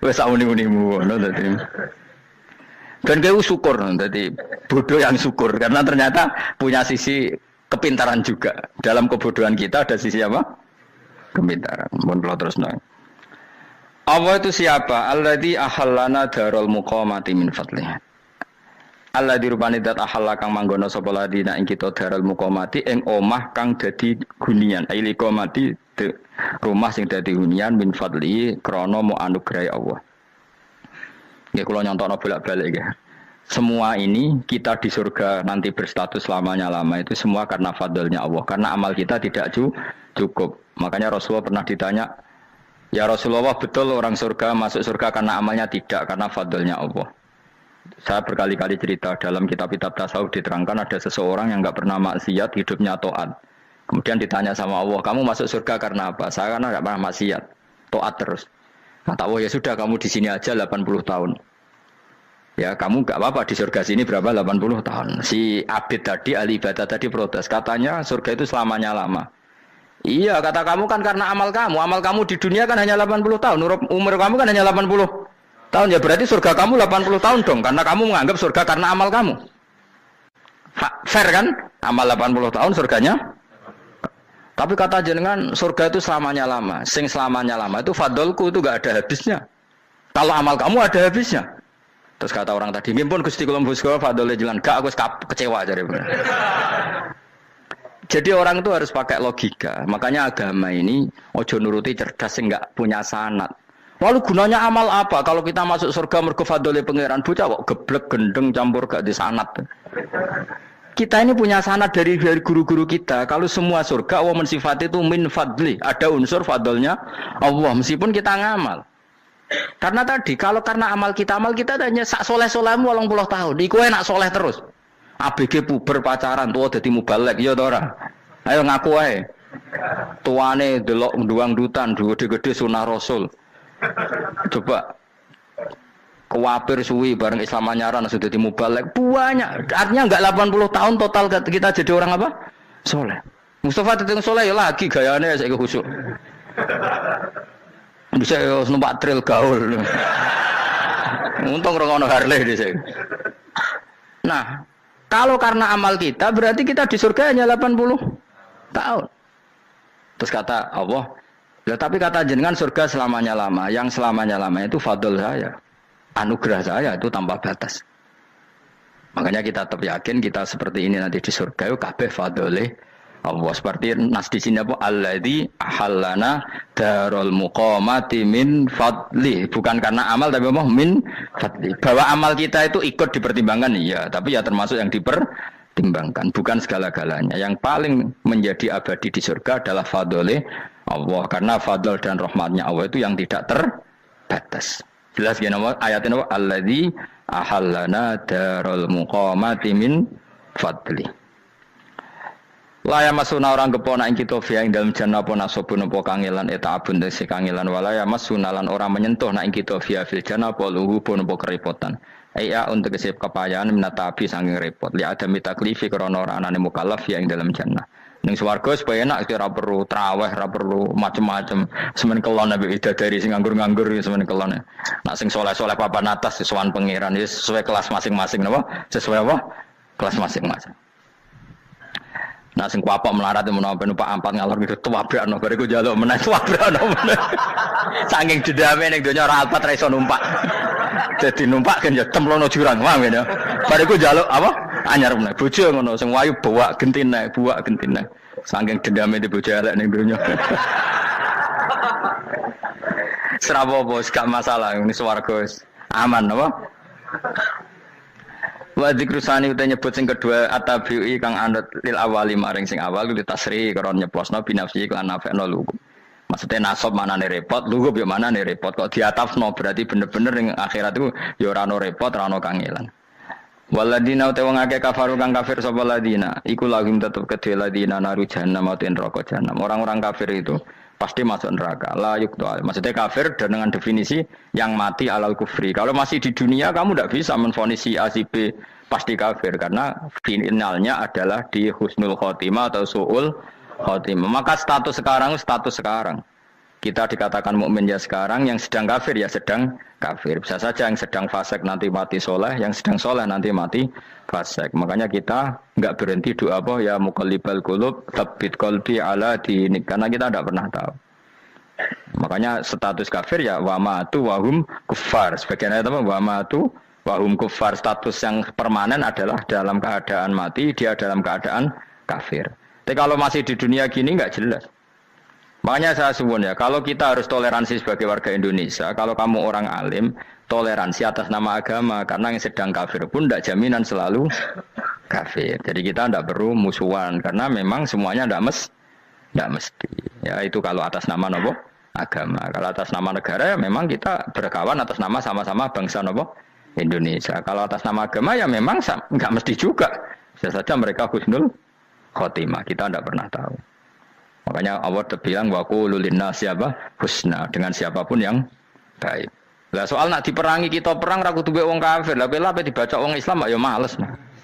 Wes uni-unimu ngono dadi. Dan kau syukur dadi bodoh yang syukur karena ternyata punya sisi kepintaran juga. Dalam kebodohan kita ada sisi apa? Kepintaran. Mohon kula terusno. Allah itu siapa? Alladzi ahallana darul muqamati min fadlih. Alladzi rupane dat ahalla kang manggono sapa ladina ing kita darul muqamati ing omah kang dadi hunian. Aili qamati rumah sing dadi hunian min fadli krana mu anugrahi Allah. Nggih kula nyontokno bolak-balik nggih. Semua ini kita di surga nanti berstatus lamanya-lama itu semua karena fadlnya Allah. Karena amal kita tidak cukup. Makanya Rasulullah pernah ditanya, "Ya Rasulullah, betul orang surga masuk surga karena amalnya tidak karena fadlnya Allah?" Saya berkali-kali cerita dalam kitab-kitab tasawuf diterangkan ada seseorang yang enggak pernah maksiat, hidupnya taat. Kemudian ditanya sama Allah, "Kamu masuk surga karena apa?" "Saya karena enggak pernah maksiat, taat terus." Kata Allah, "Ya sudah kamu di sini aja 80 tahun. Ya kamu enggak apa-apa di surga sini berapa 80 tahun." Si Abid tadi, ahli ibadah tadi protes. Katanya surga itu selamanya lama. Iya, kata kamu kan karena amal kamu. Amal kamu di dunia kan hanya 80 tahun. Umur kamu kan hanya 80 tahun. Ya berarti surga kamu 80 tahun dong. Karena kamu menganggap surga karena amal kamu. Fair kan? Amal 80 tahun surganya. Tapi kata jenengan surga itu selamanya lama. Sing selamanya lama itu fadolku itu gak ada habisnya. Kalau amal kamu ada habisnya. Terus kata orang tadi, "Ngimpun Gusti kula mbusga fadole jalan." Gak, aku kecewa jare. Jadi orang itu harus pakai logika. Makanya agama ini ojo nuruti cerdas sing enggak punya sanad. Lalu gunanya amal apa? Kalau kita masuk surga mergo fadhole pangeran bocah kok geblek gendeng campur gak di sanad. Kita ini punya sanad dari guru-guru kita. Kalau semua surga wa mensifat itu min fadli, ada unsur fadlnya Allah meskipun kita ngamal. Karena tadi kalau karena amal kita hanya sak soleh-solehmu 80 tahun. Iku enak soleh terus. ABG puber pacaran tua dadi mubalek ya to ora. Ayo ngaku ae. Tuane delok nduang-dutan gede-gede sunah Rasul. Coba kewapir suwi bareng Islam anyaran sudah dadi mubalek banyak. Artinya enggak 80 tahun total kita jadi orang apa? Soleh. Mustafa teteng soleh ya lagi gayane saiki khusuk. Bisa numpak trail gaul. Untung ora ono Harley dhisik. Nah, kalau karena amal kita berarti kita di surga hanya 80 tahun. Terus kata Allah, ya, tapi kata jenengan surga selamanya lama. Yang selamanya lama itu fadl saya. Anugerah saya itu tanpa batas. Makanya kita tetap yakin kita seperti ini nanti di surga itu kabeh fadlih Allah. Seperti nas di sini apa? Alladzi ahallana darul muqamati min fadli. Bukan karena amal tapi apa? Min fadli. Bahwa amal kita itu ikut dipertimbangkan iya, tapi ya termasuk yang dipertimbangkan, bukan segala-galanya. Yang paling menjadi abadi di surga adalah fadlih Allah, karena fadl dan rahmatnya Allah itu yang tidak terbatas. Jelas gini ayatnya apa? Alladzi ahallana darul muqamati min fadli. Laya masuna orang kepona ing kita via ing dalam jannah apa nasabun apa kangelan eta abun desi kangelan walaya masuna lan orang menyentuh nak ing kita via fil jannah apa luhu pun apa kerepotan. Iya untuk kesip kepayaan minatabi saking repot. Li ada mitaklifi krana ora anane mukallaf via ing dalam jannah. Ning swarga supaya enak ora perlu traweh, ora perlu macam-macam. Semen kelon nabi dari sing nganggur-nganggur semen kelon. Nak sing saleh-saleh papan atas sowan pangeran sesuai kelas masing-masing napa? Sesuai apa? Kelas masing-masing. Nah sing kuapok melarat menawa numpak ampat ngalor gitu tuwabrakno bariku njaluk meneh tuwabrakno meneh. Saking dendame ning donya ora alpat ra iso numpak. Dadi numpak kan ya templono jurang paham ya. Bariku njaluk apa? Anyar meneh. Bojo ngono sing wayu buak gentine. Saking dendame di bojo elek ning donya. Serapo bos gak masalah ini swarga aman apa? Wa dzikrusani uta nyebut sing kedua atabi'i kang anut lil awali maring sing awal li tasri karo nyeplosno binafsi lan nafekno lugu. Maksudnya nasab manane repot, lugu yo manane repot kok diatafno berarti bener-bener ning akhirat iku ya ora ono repot, ora ono kangelan. Waladina uta wong akeh kafaru kang kafir sapa ladina, iku lagim tetep kedhe ladina naru jahannam mauten neraka jahannam. Orang-orang kafir itu pasti masuk neraka. La yuqtal. Maksudnya kafir dengan definisi yang mati alal kufri. Kalau masih di dunia kamu tidak bisa menvonis si A si B pasti kafir karena finalnya adalah di husnul khotimah atau suul khotimah. Maka status sekarang. Kita dikatakan mukmin ya sekarang, yang sedang kafir ya sedang kafir. Bisa saja yang sedang fasik nanti mati soleh, yang sedang soleh nanti mati fasik. Makanya kita enggak berhenti doa apa ya muqallibal qulub tsabbit qalbi ala dinik, karena kita tidak pernah tahu. Makanya status kafir ya wa matu wa hum kuffar. Sebagian ayat apa wa matu wa hum kuffar, status yang permanen adalah dalam keadaan mati, dia dalam keadaan kafir. Tapi kalau masih di dunia gini enggak jelas. Makanya saya suwun ya, kalau kita harus toleransi sebagai warga Indonesia, kalau kamu orang alim, toleransi atas nama agama, karena yang sedang kafir pun tidak jaminan selalu kafir. Jadi kita tidak perlu musuhan, karena memang semuanya tidak mesti. Ya itu kalau atas nama nopo agama. Kalau atas nama negara ya memang kita berkawan atas nama sama-sama bangsa nopo Indonesia. Kalau atas nama agama ya memang nggak mesti juga. Bisa saja mereka husnul khotimah, kita tidak pernah tahu. Makanya Allah terbilang wa qulu linnasi apa husna, dengan siapapun yang baik. Lah soal nak diperangi kita perang ra kudu wong kafir. Lah ape dibaca wong Islam ya males.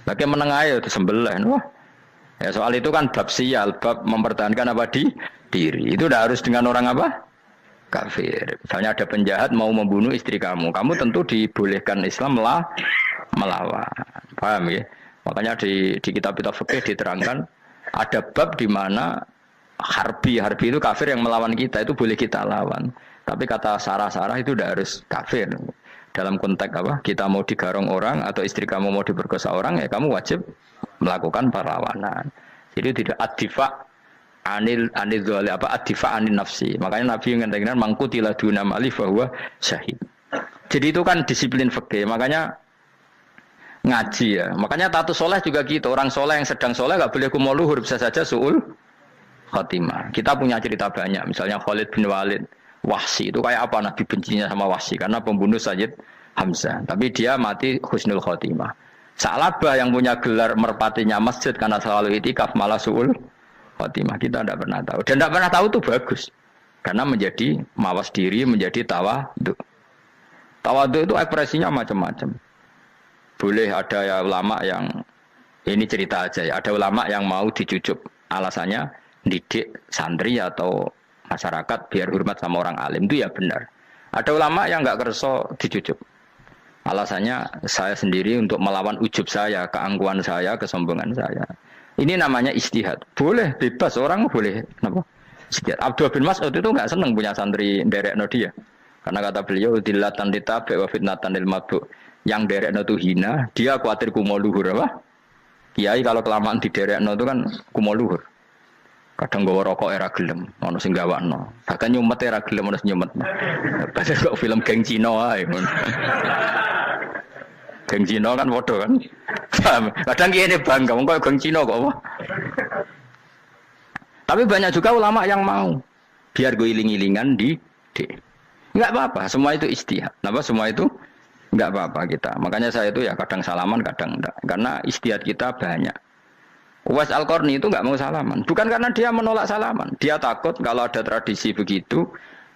Lagi meneng ae disembelih. Wah. Ya soal itu kan bab sial, bab mempertahankan apa diri. Itu udah harus dengan orang apa? Kafir. Misalnya ada penjahat mau membunuh istri kamu tentu dibolehkan Islam melawan. Paham ya? Makanya di kitab-kitab fikih diterangkan ada bab di mana harbi itu kafir yang melawan kita itu boleh kita lawan. Tapi kata sarah-sarah itu udah harus kafir. Dalam konteks apa? Kita mau digarong orang atau istri kamu mau diperkosa orang ya kamu wajib melakukan perlawanan. Jadi tidak adifa anil dzali apa adifa anin nafsi. Makanya Nabi mengatakan mangkutila duna mali bahwa syahid. Jadi itu kan disiplin fikih. Makanya ngaji ya. Makanya tatus soleh juga gitu. Orang soleh yang sedang soleh nggak boleh kumul luhur, bisa saja suul khotimah. Kita punya cerita banyak. Misalnya Khalid bin Walid, Wahsy itu kayak apa Nabi bencinya sama Wahsy karena pembunuh Sayyid Hamzah. Tapi dia mati husnul khotimah. Sa'labah yang punya gelar merpatinya masjid karena selalu itikaf malah suul khotimah. Kita tidak pernah tahu. Dan tidak pernah tahu itu bagus. Karena menjadi mawas diri, menjadi tawadhu. Tawadhu itu ekspresinya macam-macam. Boleh ada ya ulama yang, ini cerita aja ya, ada ulama yang mau dicucup. Alasannya didik santri atau masyarakat biar hormat sama orang alim. Itu ya benar. Ada ulama yang nggak kerso dicucup. Alasannya saya sendiri untuk melawan ujub saya, keangkuhan saya, kesombongan saya. Ini namanya istihad. Boleh, bebas. Orang boleh. Kenapa? Istihad. Abdullah bin Mas'ud itu nggak senang punya santri derekno dia. Karena kata beliau, dilatan ditabe wa fitnatan lil mabuk. Yang derekno itu hina, dia khawatir kumo luhur. Apa? Kiai kalau kelamaan di derekno itu kan kumo luhur. Kadang gawa rokok era gelem, ono sing gawakno. Bahkan nyumet era gelem ono nyumet. Padahal kok film geng Cina ae. Geng Cina kan bodoh kan. Kadang kene bangga wong kok geng Cina kok apa. Tapi banyak juga ulama yang mau biar gue iling-ilingan di enggak apa-apa, semua itu istihad. Kenapa semua itu enggak apa-apa kita. Makanya saya itu ya kadang salaman, kadang enggak. Karena istihad kita banyak. Uwais Al-Qarni itu enggak mau salaman. Bukan karena dia menolak salaman. Dia takut kalau ada tradisi begitu,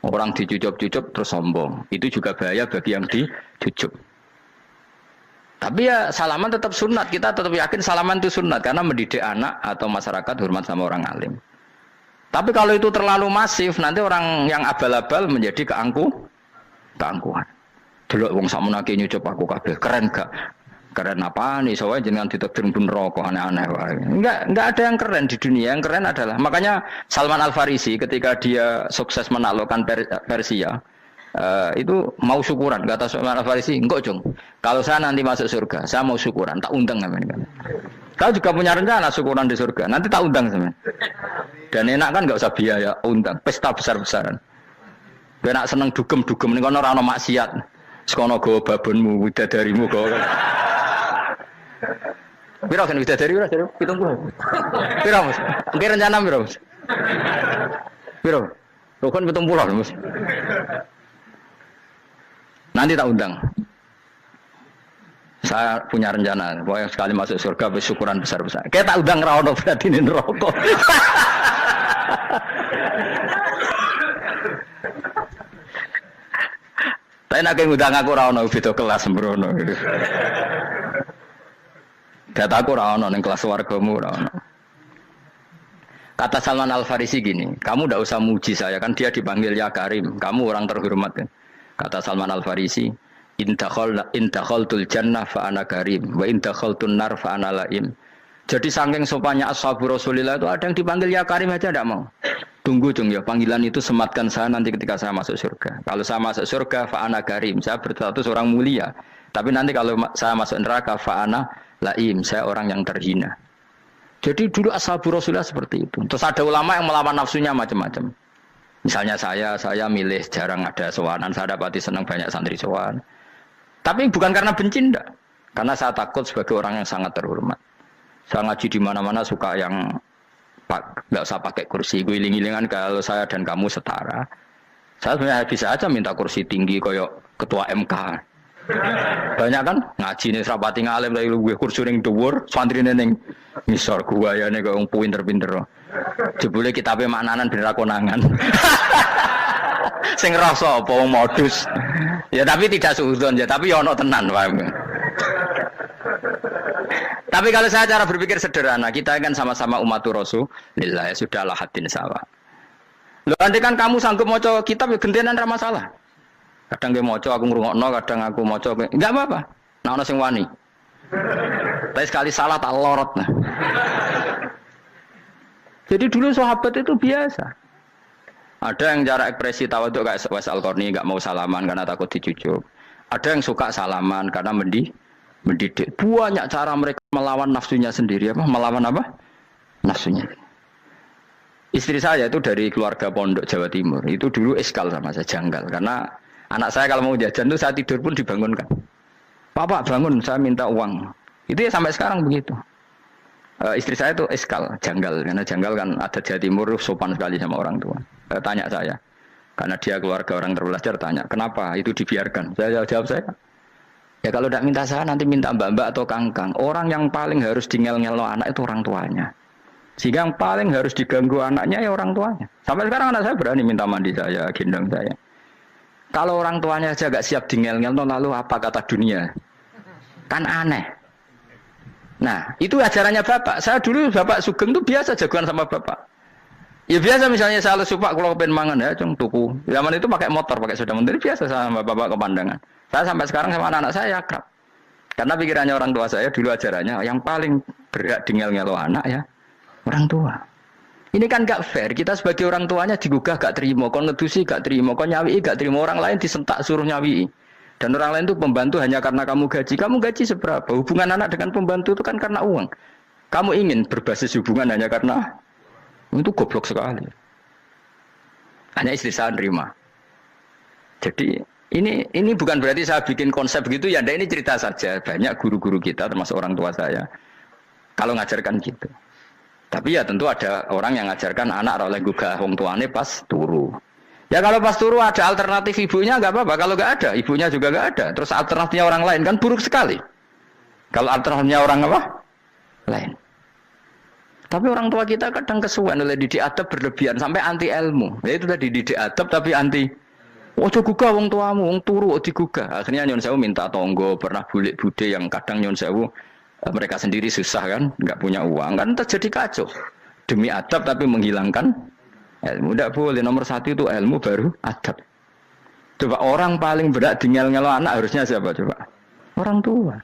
orang dicucup-cucup terus sombong. Itu juga bahaya bagi yang dicucup. Tapi ya salaman tetap sunat. Kita tetap yakin salaman itu sunat. Karena mendidik anak atau masyarakat hormat sama orang alim. Tapi kalau itu terlalu masif, nanti orang yang abal-abal menjadi keangkuhan. Delok wong sakmenake nyucup aku kabeh, keren gak? Keren apa nih? Soalnya jenengan ditakdir pun rokok aneh-aneh. Enggak ada yang keren di dunia. Yang keren adalah makanya Salman Al Farisi ketika dia sukses menaklukkan Persia itu mau syukuran. Kata Salman Al Farisi, enggak Jong. Kalau saya nanti masuk surga, saya mau syukuran. Tak undang kan. Kau juga punya rencana syukuran di surga. Nanti tak undang sama. Dan enak kan enggak usah biaya undang. Pesta besar-besaran. Enak seneng dugem-dugem ning kono ora ono maksiat. Sekono go babonmu, widadarimu go. Piro kan widadari ora jare 70. Piro Mas? Engke rencana piro Mas? Piro? Rukun 70 Mas. Nanti tak undang. Saya punya rencana, pokoknya sekali masuk surga bersyukuran besar-besar. Kayak tak undang ra ono berarti ning neraka. Tapi nak ngundang aku ra ono beda kelas sembrono. Data aku ra ono ning kelas wargamu ra ono. Kata Salman Al Farisi gini, kamu ndak usah muji saya kan dia dipanggil ya Karim, kamu orang terhormat kan. Kata Salman Al Farisi, in dakhaltul jannah fa ana karim wa in dakhaltun nar fa ana laim. Jadi saking sopannya ashabu Rasulillah itu ada yang dipanggil ya Karim aja enggak mau. Tunggu Jung ya, panggilan itu sematkan saya nanti ketika saya masuk surga. Kalau saya masuk surga fa ana karim, saya berstatus orang mulia. Tapi nanti kalau saya masuk neraka fa ana laim, saya orang yang terhina. Jadi dulu ashabu Rasulullah seperti itu. Terus ada ulama yang melawan nafsunya macam-macam. Misalnya saya milih jarang ada sowanan, saya dapati senang banyak santri sowan. Tapi bukan karena benci enggak. Karena saya takut sebagai orang yang sangat terhormat. Saya ngaji di mana-mana suka yang enggak usah pakai kursi, guling-gilingan kalau saya dan kamu setara. Saya sebenarnya bisa aja minta kursi tinggi koyok ketua MK. Banyak kan ngaji nih serapati ngalim dari gue kursi ning dhuwur, santri ning ngisor gua ya nek wong pinter-pinter. Jebule kitabe maknanan ben ra konangan. Sing rasa apa wong modus. Ya tapi tidak suudzon ya, tapi ya ono tenan paham. Tapi kalau saya cara berpikir sederhana, kita kan sama-sama umatur Rasulillah, ya sudahlah hadin sawa. Lho nanti kan kamu sanggup maca kitab ya gentenan ra masalah. Kadang dia moco aku ngrungokno, kadang aku moco enggak apa-apa. Nah ono sing wani. Tapi sekali salah tak lorot nah. Jadi dulu sahabat itu biasa. Ada yang cara ekspresi tawadhu kayak Uwais Al-Qarni enggak mau salaman karena takut dicucup. Ada yang suka salaman karena mendidik. Banyak cara mereka melawan nafsunya sendiri apa? Melawan apa? nafsunya. Istri saya itu dari keluarga pondok Jawa Timur. Itu dulu eskal sama saya, janggal. Karena anak saya kalau mau jajan itu saya tidur pun dibangunkan. Pak bangun, saya minta uang. Itu ya sampai sekarang begitu. Istri saya itu eskal, janggal. Karena janggal kan ada Jawa Timur sopan sekali sama orang tua. Tanya saya. Karena dia keluarga orang terpelajar, tanya, kenapa itu dibiarkan? Saya jawab saya. Ya kalau tidak minta saya, nanti minta mbak-mbak atau kangkang. Orang yang paling harus dingel-ngelo anak itu orang tuanya. Sehingga yang paling harus diganggu anaknya ya orang tuanya. Sampai sekarang anak saya berani minta mandi saya, gendong saya. Kalau orang tuanya aja gak siap dingel-ngel, lalu apa kata dunia? Kan aneh. Nah, itu ajarannya bapak. Saya dulu bapak Sugeng itu biasa jagoan sama bapak. Ya biasa misalnya saya lesu pak, kalau pengen mangan ya, cung tuku. Zaman itu pakai motor, pakai sepeda motor, biasa sama bapak ke pandangan. Saya sampai sekarang sama anak-anak saya akrab. Karena pikirannya orang tua saya dulu ajarannya, yang paling berhak dingel-ngelo anak ya, orang tua. Ini kan gak fair. Kita sebagai orang tuanya digugah gak terima, kon ngedusi gak terima, kon nyawi gak terima, orang lain disentak suruh nyawi. Dan orang lain itu pembantu hanya karena kamu gaji. Kamu gaji seberapa? Hubungan anak dengan pembantu itu kan karena uang. Kamu ingin berbasis hubungan hanya karena itu goblok sekali. Hanya istri saya nerima. Jadi ini bukan berarti saya bikin konsep gitu ya. Ini cerita saja. Banyak guru-guru kita termasuk orang tua saya kalau ngajarkan gitu. Tapi ya tentu ada orang yang ngajarkan anak oleh gugah wong tuane pas turu. Ya kalau pas turu ada alternatif ibunya nggak apa-apa. Kalau nggak ada, ibunya juga nggak ada. Terus alternatifnya orang lain kan buruk sekali. Kalau alternatifnya orang apa? Lain. Tapi orang tua kita kadang kesuwen oleh didik adab berlebihan sampai anti ilmu. Ya itu tadi didik adab tapi anti. Ojo gugah wong tuamu, wong turu digugah. Akhirnya nyon sewu minta tonggo, pernah bulik bude yang kadang nyon sewu mereka sendiri susah kan, nggak punya uang kan terjadi kacau. Demi adab tapi menghilangkan ilmu. Tidak boleh. Nomor satu itu ilmu baru adab. Coba orang paling berat dingel-ngelo anak harusnya siapa coba? Orang tua.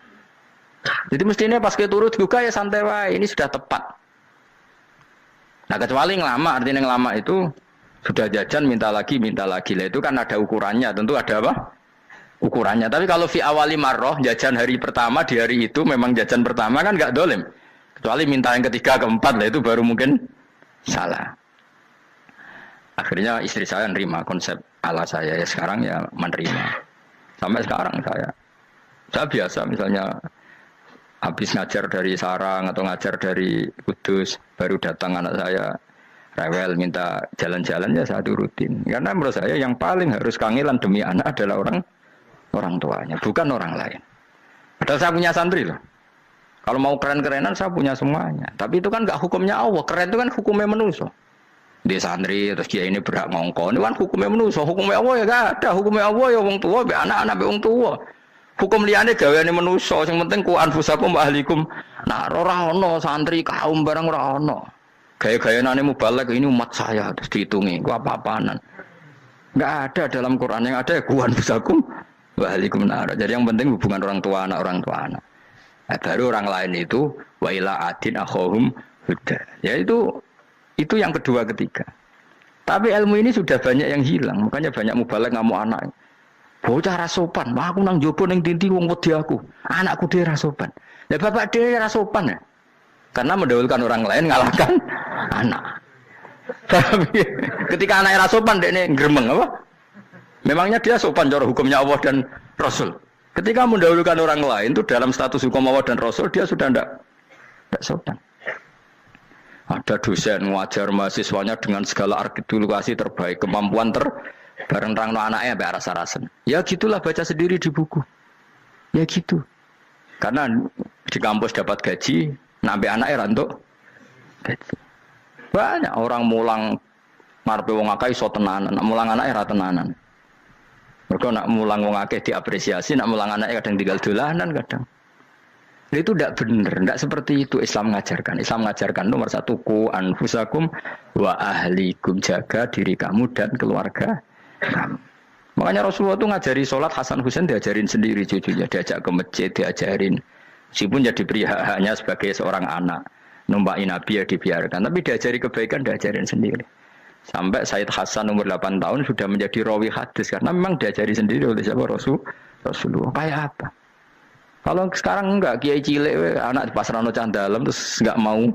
Jadi mestinya pas kita turut juga ya santai wae. Ini sudah tepat. Nah kecuali ngelama, artinya ngelama itu sudah jajan minta lagi lah itu kan ada ukurannya. Tentu ada apa? Ukurannya. Tapi kalau fi awali marroh jajan hari pertama di hari itu memang jajan pertama kan nggak dolim. Kecuali minta yang ketiga keempat lah itu baru mungkin salah. Akhirnya istri saya nerima konsep ala saya ya sekarang ya menerima. Sampai sekarang saya biasa misalnya habis ngajar dari Sarang atau ngajar dari Kudus baru datang anak saya rewel minta jalan-jalan ya saya turutin. Karena menurut saya yang paling harus kangelan demi anak adalah orang tuanya, bukan orang lain. Padahal saya punya santri loh. Kalau mau keren-kerenan saya punya semuanya. Tapi itu kan nggak hukumnya Allah. Keren itu kan hukumnya manusia. Dia santri terus dia ini berhak ngongkon. Ini kan hukumnya manusia. Hukumnya Allah ya gak ada. Hukumnya Allah ya wong tua, be anak-anak be wong tua. Hukum liane gaweane manusia. Yang penting ku anfusakum wa ahlikum. Nah, ora ono santri kaum barang ora ono. Gaya-gayanane mubalek ini umat saya terus dihitungi. Ku apa-apaanan. Enggak ada dalam Quran yang ada ku anfusakum wa ahlikum nar. Jadi yang penting hubungan orang tua anak. Nah, baru orang lain itu wa ila adin akhahum huda. Ya itu yang kedua ketiga. Tapi ilmu ini sudah banyak yang hilang. Makanya banyak mubalek ngamuk anak. Bocah rasopan, aku nang jopo ning tinti wong wedi aku. Anakku dhewe rasopan. Lah bapak dhewe rasopan ya. Karena mendahulukan orang lain ngalahkan anak. Tapi ketika anaknya rasopan dekne gremeng apa? Memangnya dia sopan cara hukumnya Allah dan Rasul. Ketika mendahulukan orang lain itu dalam status hukum Allah dan Rasul dia sudah tidak sopan. Ada dosen ngajar mahasiswanya dengan segala artikulasi terbaik, kemampuan bareng rangno anaknya sampai rasa-rasen. Ya gitulah baca sendiri di buku. Ya gitu. Karena di kampus dapat gaji, nampi anaknya rantuk gaji. Banyak orang mulang ngarepe wong akeh iso tenanan, mulang anaknya ra tenanan. Mergo nak mulang wong akeh diapresiasi, nak mulang anaknya kadang tinggal dolanan kadang. Itu tidak benar, tidak seperti itu Islam mengajarkan. Islam mengajarkan nomor satu ku anfusakum wa ahlikum, jaga diri kamu dan keluarga kamu. Makanya Rasulullah itu ngajari sholat Hasan Husain diajarin sendiri cucunya, diajak ke masjid diajarin. Meskipun jadi hanya sebagai seorang anak, numpaki Nabi ya dibiarkan, tapi diajari kebaikan diajarin sendiri. Sampai Said Hasan umur 8 tahun sudah menjadi rawi hadis karena memang diajari sendiri oleh siapa Rasulullah. Kayak apa? Kalau sekarang enggak, kiai cilik anak di pasrano cah dalam terus enggak mau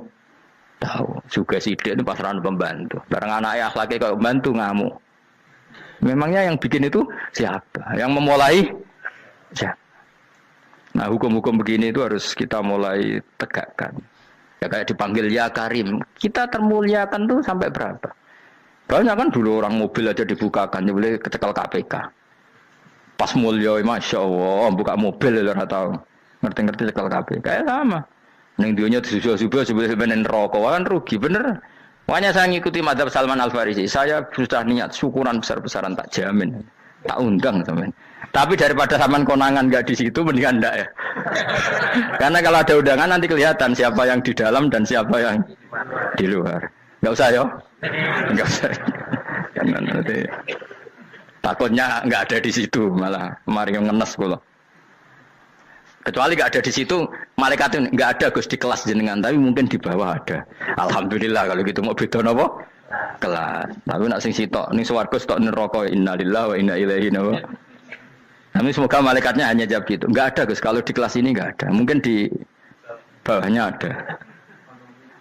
Tahu. Juga sidik itu pasaran pembantu. Barang anaknya akhlaknya kayak pembantu ngamuk. Memangnya yang bikin itu siapa? Yang memulai siapa? Nah hukum-hukum begini itu harus kita mulai tegakkan. Ya kayak dipanggil ya Karim. Kita termuliakan tuh sampai berapa? Banyak kan dulu orang mobil aja dibukakan, dia boleh kecekel KPK. Pas mulia, masya Allah, buka mobil ya tahu. Ngerti-ngerti cekel KPK. Kayak sama. Neng dunia subuh-subuh sebelum rokok kan rugi bener. Makanya saya ngikuti madzhab Salman Al Farisi. Saya sudah niat syukuran besar-besaran tak jamin, tak undang teman. Tapi daripada Salman konangan nggak di situ mendingan enggak ya. Karena kalau ada undangan nanti kelihatan siapa yang di dalam dan siapa yang di luar. Nggak usah yo, nggak usah. Karena nanti takutnya nggak ada di situ malah mari ngenes pula. Kecuali nggak ada di situ, malaikat itu nggak ada Gus di kelas jenengan, tapi mungkin di bawah ada. Alhamdulillah kalau gitu mau beda apa? Kelas. Tapi nak sing sitok, ning swarga sitok neraka innalillahi wa inna ilaihi raji'un. Tapi semoga malaikatnya hanya jawab gitu. Nggak ada Gus, kalau di kelas ini nggak ada. Mungkin di bawahnya ada.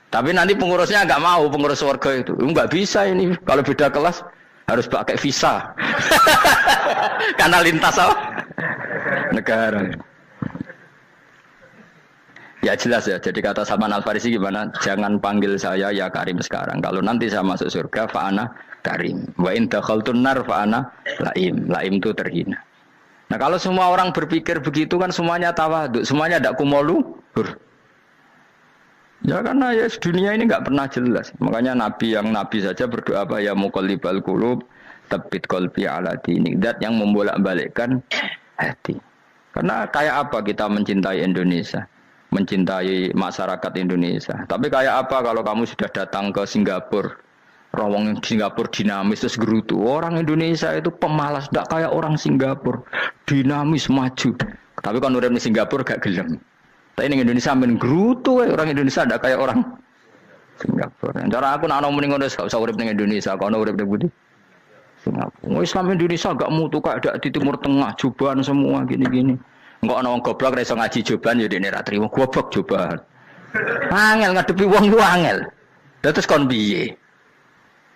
Tapi nanti pengurusnya nggak mau, pengurus swarga itu. Nggak bisa ini, kalau beda kelas harus pakai visa. Karena lintas apa? Negara. Ya jelas ya, jadi kata Salman Al Farisi gimana? Jangan panggil saya ya Karim sekarang. Kalau nanti saya masuk surga, fa'ana Karim. Wa in dakhaltun nar fa'ana Laim. Laim itu terhina. Nah kalau semua orang berpikir begitu kan semuanya tawadhu, semuanya tidak kumoluhur. Ya karena ya dunia ini nggak pernah jelas. Makanya Nabi yang Nabi saja berdoa apa ya muqallibal qulub, tsabbit qalbi ala dinik. Dat yang membolak-balikkan hati. Karena kayak apa kita mencintai Indonesia? Mencintai masyarakat Indonesia. Tapi kayak apa kalau kamu sudah datang ke Singapura, rawang Singapura dinamis terus gerutu. Orang Indonesia itu pemalas, tidak kayak orang Singapura, dinamis maju. Tapi kalau orang di Singapura gak gelem. Tapi di Indonesia main gerutu, orang Indonesia tidak kayak orang Singapura. Cara aku nak ngomong ngono gak usah urip ning Indonesia, kalau urip ning Budi. Singapura. Islam Indonesia gak mutu kayak di Timur Tengah, jubahan semua gini-gini. Enggak ana wong goblok ra iso ngaji joban ya dene ra trimo goblok joban. Angel ngadepi wong ku angel. Terus kon piye?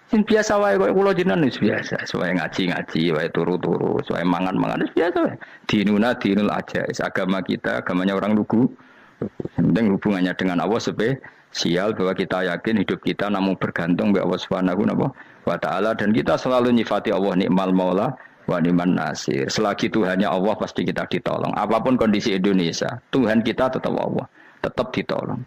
Sing biasa wae kok kula jenengan wis biasa, wae ngaji-ngaji, wae turu-turu, wae mangan-mangan wis biasa wae. Dinuna dinul aja, agama kita, agamanya orang lugu. Penting hubungannya dengan Allah spesial bahwa kita yakin hidup kita namun bergantung kepada Allah Subhanahu wa taala dan kita selalu nyifati Allah nikmal maula wa ni'man nasir. Selagi Tuhannya Allah pasti kita ditolong. Apapun kondisi Indonesia, Tuhan kita tetap Allah, tetap ditolong.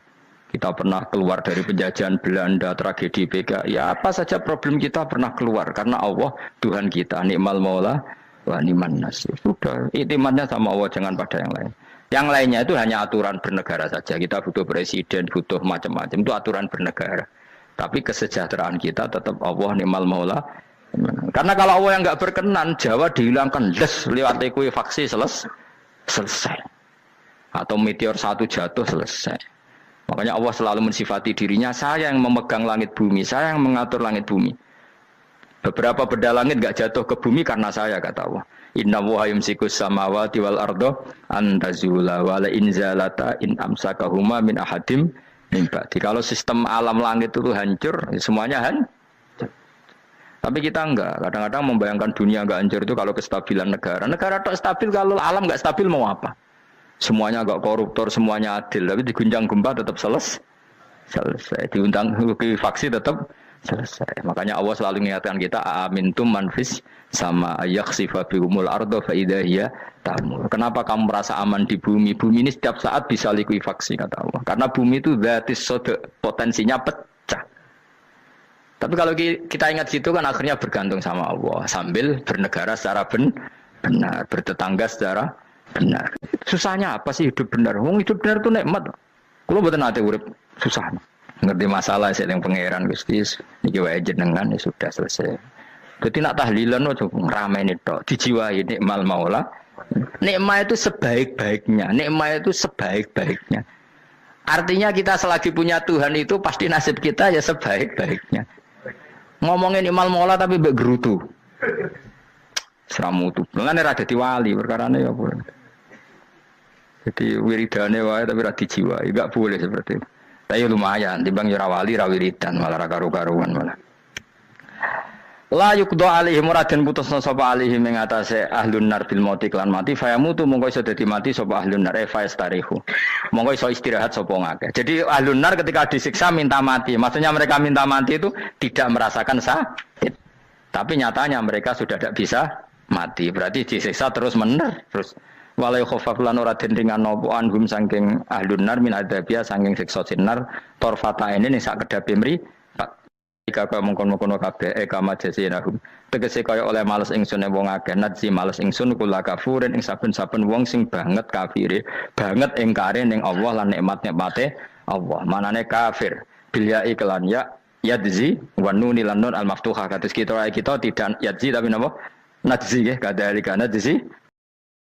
Kita pernah keluar dari penjajahan Belanda, tragedi PKI, ya apa saja problem kita pernah keluar karena Allah Tuhan kita, nikmal maula wa ni'man nasir. Sudah, iktimatnya sama Allah, jangan pada yang lain. Yang lainnya itu hanya aturan bernegara saja. Kita butuh presiden, butuh macam-macam, itu aturan bernegara. Tapi kesejahteraan kita tetap Allah nikmal maula. Karena kalau Allah yang nggak berkenan, Jawa dihilangkan, lewat ekuifaksi selesai. Atau meteor satu jatuh selesai. Makanya Allah selalu mensifati dirinya, saya yang memegang langit bumi, saya yang mengatur langit bumi. Beberapa benda langit nggak jatuh ke bumi karena saya, kata Allah. Inna wa yumsikus samawati wal ardo antazula wala inzalata in amsakahuma min ahadim min ba'di. Kalau sistem alam langit itu hancur, semuanya hancur. Tapi kita enggak, kadang-kadang membayangkan dunia enggak hancur itu kalau kestabilan negara. Negara tak stabil, kalau alam enggak stabil mau apa? Semuanya enggak koruptor, semuanya adil. Tapi diguncang gempa tetap selesai. Diundang faksi tetap selesai. Makanya Allah selalu mengingatkan kita, amintum manfis sama yakhsifa bihumul ardo faidahiyya tamur. Kenapa kamu merasa aman di bumi? Bumi ini setiap saat bisa likuifaksi, kata Allah. Karena bumi itu dzatis sodok, potensinya pecah. Tapi kalau kita ingat situ kan akhirnya bergantung sama Allah sambil bernegara secara benar, bertetangga secara benar. Susahnya apa sih hidup benar? Wong hidup benar itu nikmat. Kalau mboten nate urip susah. Ngerti masalah sing pangeran Gusti niki wae jenengan ya sudah selesai. Dadi nak tahlilan ojo ngrameni tok, dijiwai nikmal maula. Nikmat itu sebaik-baiknya, nikmat itu sebaik-baiknya. Artinya kita selagi punya Tuhan itu pasti nasib kita ya sebaik-baiknya. Ngomongin imal mola tapi mbek gerutu. Seramutu. Mulane ra dadi wali perkarane ya boleh. Jadi wiridane wae tapi ra dijiwai, enggak boleh seperti itu. Tapi lumayan, timbang ora wali ra wiridan malah ra karu-karuan malah. La yuqda alaihim muraden putusna sapa alaihim ing atase ahlun nar bil mauti lan mati fayamutu mongko iso dadi mati sapa ahlun nar fayastarihu. Mongko iso istirahat sapa ngakeh. Jadi ahlun nar ketika disiksa minta mati. Maksudnya mereka minta mati itu tidak merasakan sakit. Tapi nyatanya mereka sudah tidak bisa mati. Berarti disiksa terus terus walai khofaf lan ora den ringan napa anhum saking ahlun nar min adzabia saking siksa sinar torfata ini ning sak kedape mri jika kaya mengkono-kono kabeh kama jasinahum tegese kaya oleh males ingsun wong akeh nadzi males ingsun kula kafurin ing saben-saben wong sing banget kafire banget ingkare ning Allah lan nikmat-nikmate Allah manane kafir bilya iklan ya yadzi wa nun lan nun al maftuha kados kita tidak yadzi tapi napa nadzi nggih kadhalika nadzi